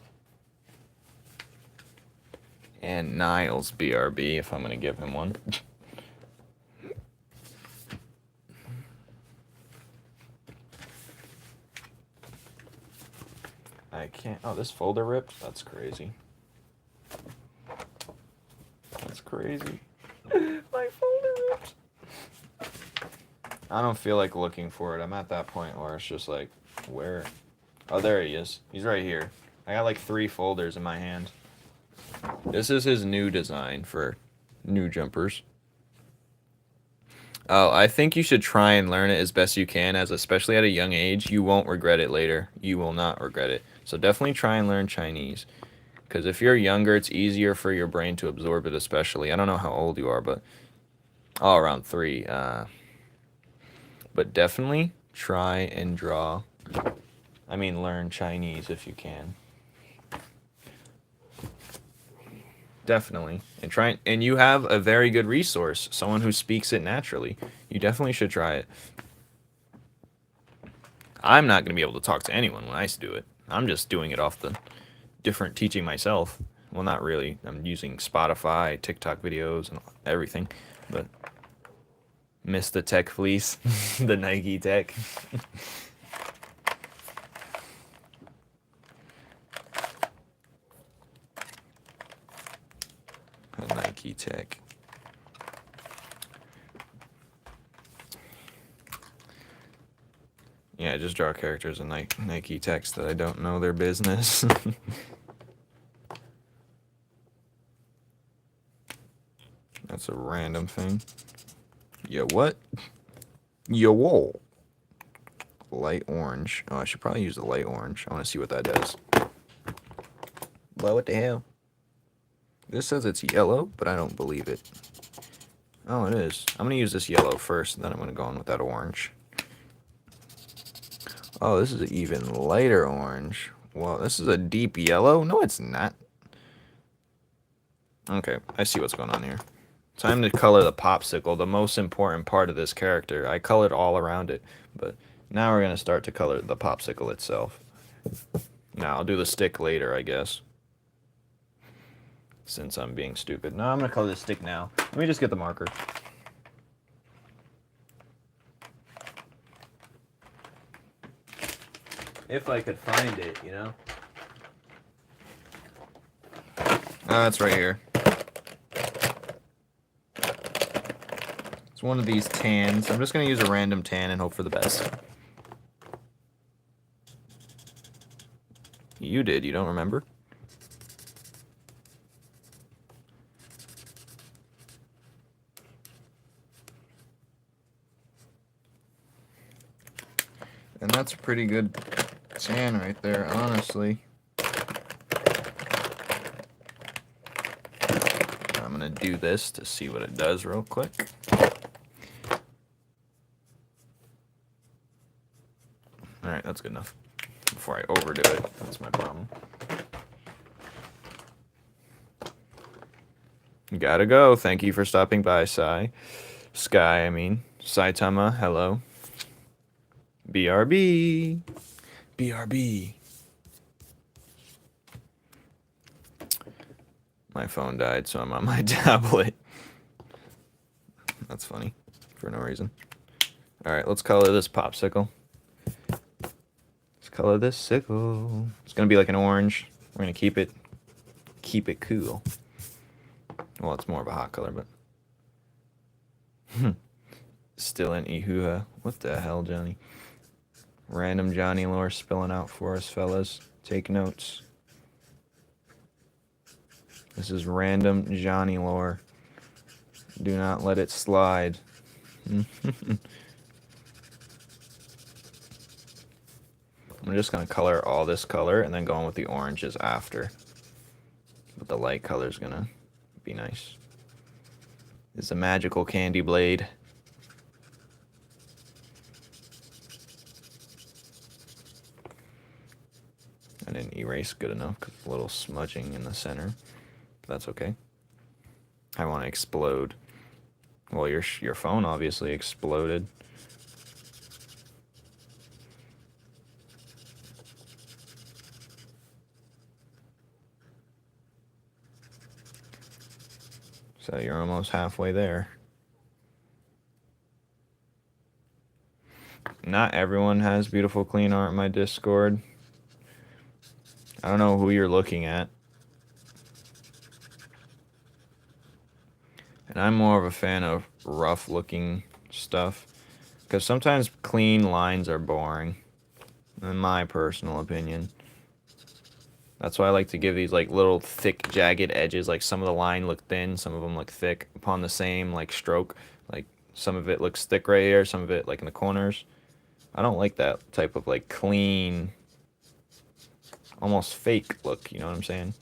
Speaker 1: And Niles BRB if I'm gonna give him one. I can't. Oh, this folder ripped? That's crazy. That's crazy. My folder ripped. I don't feel like looking for it. I'm at that point where it's just like, where? Oh, there he is. He's right here. I got like 3 folders in my hand. This is his new design for new jumpers. Oh, I think you should try and learn it as best you can, as especially at a young age. You won't regret it later. You will not regret it. So definitely try and learn Chinese. Because if you're younger, it's easier for your brain to absorb it, especially. I don't know how old you are, but around 3. But definitely try and learn Chinese if you can. Definitely. And you have a very good resource, someone who speaks it naturally. You definitely should try it. I'm not going to be able to talk to anyone when I do it. I'm just doing it off the different teaching myself. Well, not really. I'm using Spotify, TikTok videos, and everything. But Miss the tech fleece. The Nike tech. The Nike tech. Yeah, just draw characters in Nike text that I don't know their business. That's a random thing. Yo, what? Yo, whoa. Light orange. Oh, I should probably use the light orange. I want to see what that does. Well, what the hell? This says it's yellow, but I don't believe it. Oh, it is. I'm going to use this yellow first, and then I'm going to go in with that orange. Oh, this is an even lighter orange. Well, this is a deep yellow? No, it's not. Okay, I see what's going on here. Time to color the popsicle, the most important part of this character. I colored all around it, but now we're going to start to color the popsicle itself. Now, I'll do the stick later, I guess. Since I'm being stupid. No, I'm going to color the stick now. Let me just get the marker. If I could find it, you know? It's right here. It's one of these tans. I'm just going to use a random tan and hope for the best. You did, you don't remember? And that's a pretty good tan right there, honestly. I'm gonna do this to see what it does real quick. Alright, that's good enough. Before I overdo it, that's my problem. Gotta go. Thank you for stopping by, Sky, I mean. Saitama, hello. BRB. BRB. My phone died, so I'm on my tablet. That's funny. For no reason. Alright, let's color this popsicle. Let's color this sickle. It's gonna be like an orange. We're gonna keep it cool. Well, it's more of a hot color, but... Still in Ihuha. What the hell, Johnny? Random Johnny lore spilling out for us, fellas. Take notes. This is random Johnny lore. Do not let it slide. I'm just going to color all this color and then go on with the oranges after. But the light color is going to be nice. It's a magical candy blade. I didn't erase good enough because a little smudging in the center. That's okay. I want to explode. Well, your phone obviously exploded. So you're almost halfway there. Not everyone has beautiful clean art in my Discord. I don't know who you're looking at. And I'm more of a fan of rough looking stuff. Because sometimes clean lines are boring. In my personal opinion. That's why I like to give these like little thick jagged edges. Like some of the line look thin, some of them look thick upon the same like stroke. Like some of it looks thick right here, some of it like in the corners. I don't like that type of like clean, almost fake look, you know what I'm saying?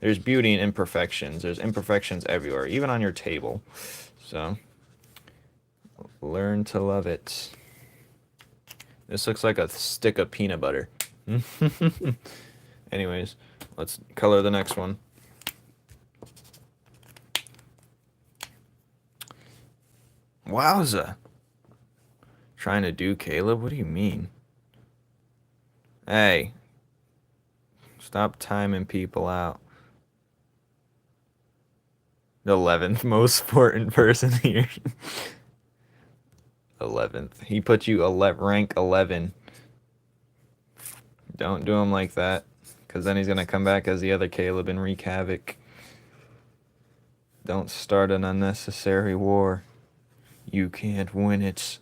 Speaker 1: There's beauty in imperfections. There's imperfections everywhere, even on your table. So, learn to love it. This looks like a stick of peanut butter. Anyways, let's color the next one. Wowza. Trying to do Caleb? What do you mean? Hey. Stop timing people out. The 11th most important person here. 11th. He put you rank 11. Don't do him like that, because then he's going to come back as the other Caleb and wreak havoc. Don't start an unnecessary war. You can't win it.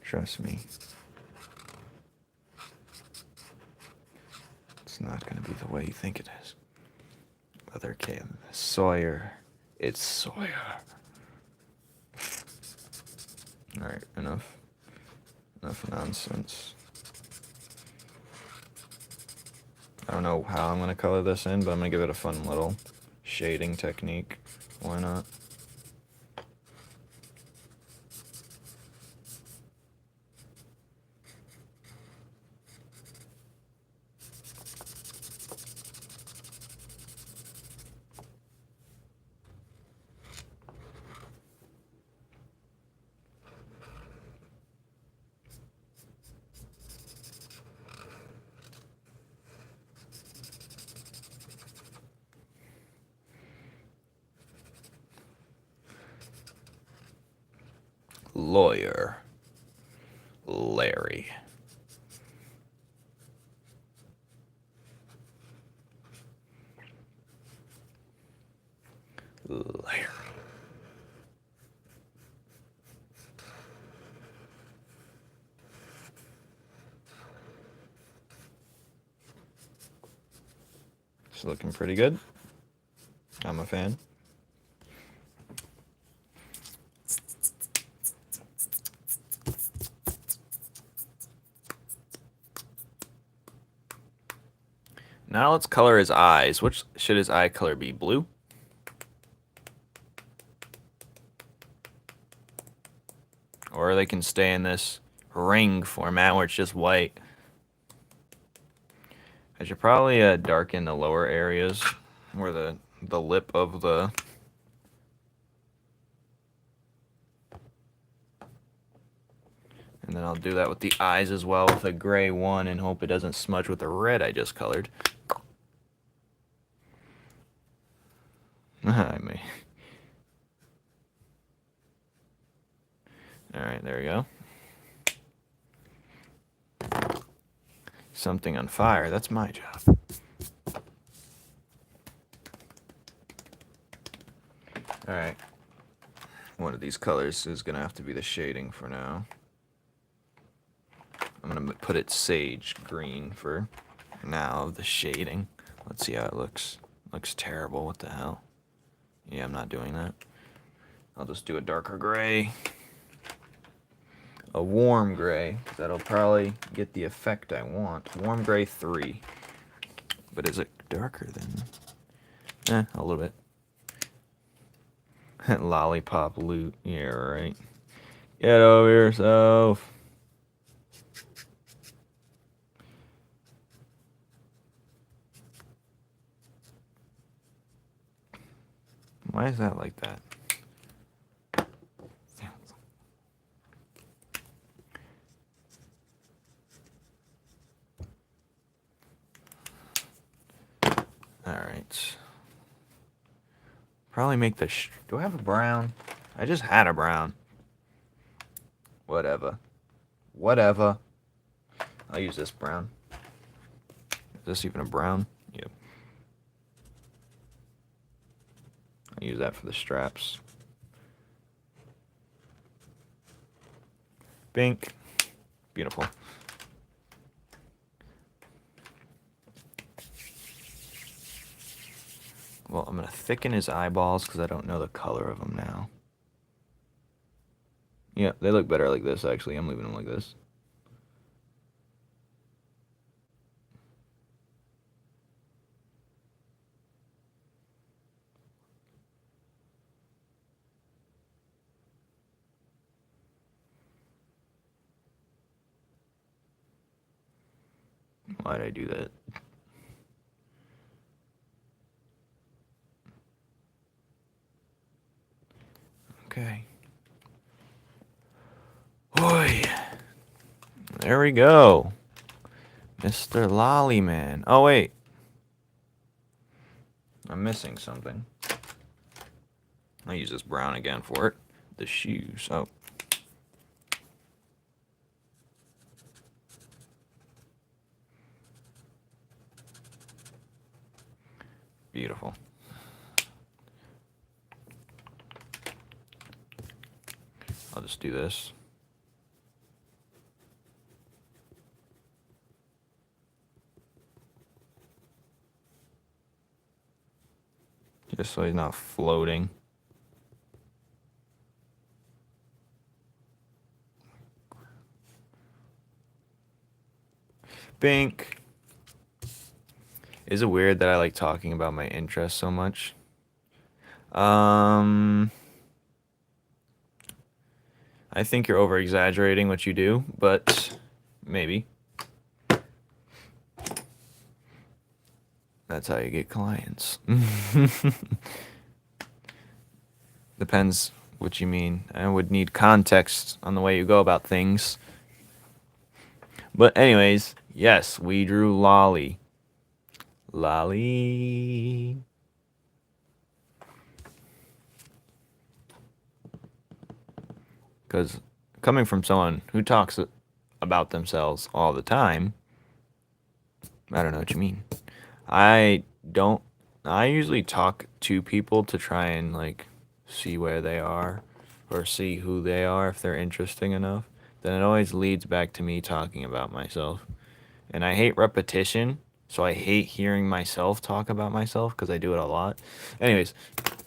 Speaker 1: Trust me. It's not going to be the way you think it is. Other Caleb. Sawyer. It's Sawyer. Alright, enough. Enough nonsense. I don't know how I'm going to color this in, but I'm going to give it a fun little shading technique. Why not? Lawyer. Larry. Larry. It's looking pretty good. I'm a fan. Now let's color his eyes. Which should his eye color be? Blue? Or they can stay in this ring format where it's just white. I should probably darken the lower areas where the lip of the... And then I'll do that with the eyes as well with a gray one and hope it doesn't smudge with the red I just colored. I may. Alright, there we go. Something on fire, that's my job. Alright. One of these colors is going to have to be the shading for now. I'm going to put it sage green for now, the shading. Let's see how it looks. Looks terrible, what the hell? Yeah, I'm not doing that. I'll just do a darker gray. A warm gray. That'll probably get the effect I want. Warm gray 3. But is it darker than... a little bit. Lollipop loot. Yeah, right. Get over yourself. Why is that like that? Alright. Probably make the... Do I have a brown? I just had a brown. Whatever. Whatever. I'll use this brown. Is this even a brown? Yep. I'll use that for the straps. Pink. Beautiful. Well, I'm going to thicken his eyeballs because I don't know the color of them now. Yeah, they look better like this, actually. I'm leaving them like this. Why'd I do that? Okay. Boy. There we go. Mr. Lolly Man. Oh, wait. I'm missing something. I use this brown again for it. The shoes. Oh. Beautiful. I'll just do this. Just so he's not floating. Bink. Is it weird that I like talking about my interests so much? I think you're over exaggerating what you do, but maybe. That's how you get clients. Depends what you mean. I would need context on the way you go about things. But anyways, yes, we drew Loli. Loli. Because coming from someone who talks about themselves all the time, I don't know what you mean. I usually talk to people to try and like see where they are or see who they are if they're interesting enough. Then it always leads back to me talking about myself. And I hate repetition, so I hate hearing myself talk about myself because I do it a lot. Anyways,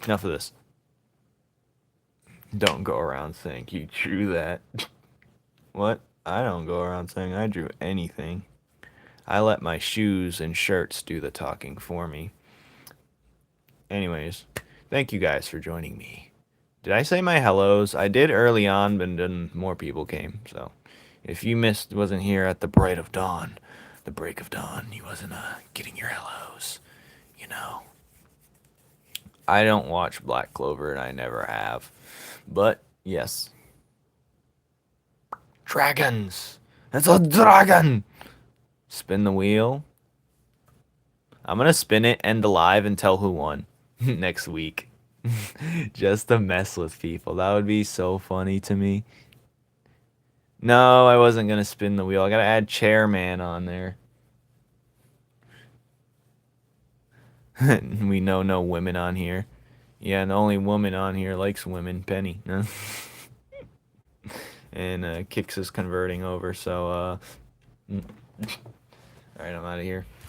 Speaker 1: enough of this. Don't go around saying you drew that. What? I don't go around saying I drew anything. I let my shoes and shirts do the talking for me. Anyways, thank you guys for joining me. Did I say my hellos? I did early on, but then more people came. So if you wasn't here at the break of dawn, you wasn't getting your hellos, you know. I don't watch Black Clover, and I never have. But yes, dragons. It's a dragon. Spin the wheel. I'm gonna spin it, end alive, and tell who won next week. Just to mess with people. That would be so funny to me. No, I wasn't gonna spin the wheel. I gotta add chairman on there. We know no women on here. Yeah, and the only woman on here likes women, Penny. And Kix is converting over, so alright, I'm out of here.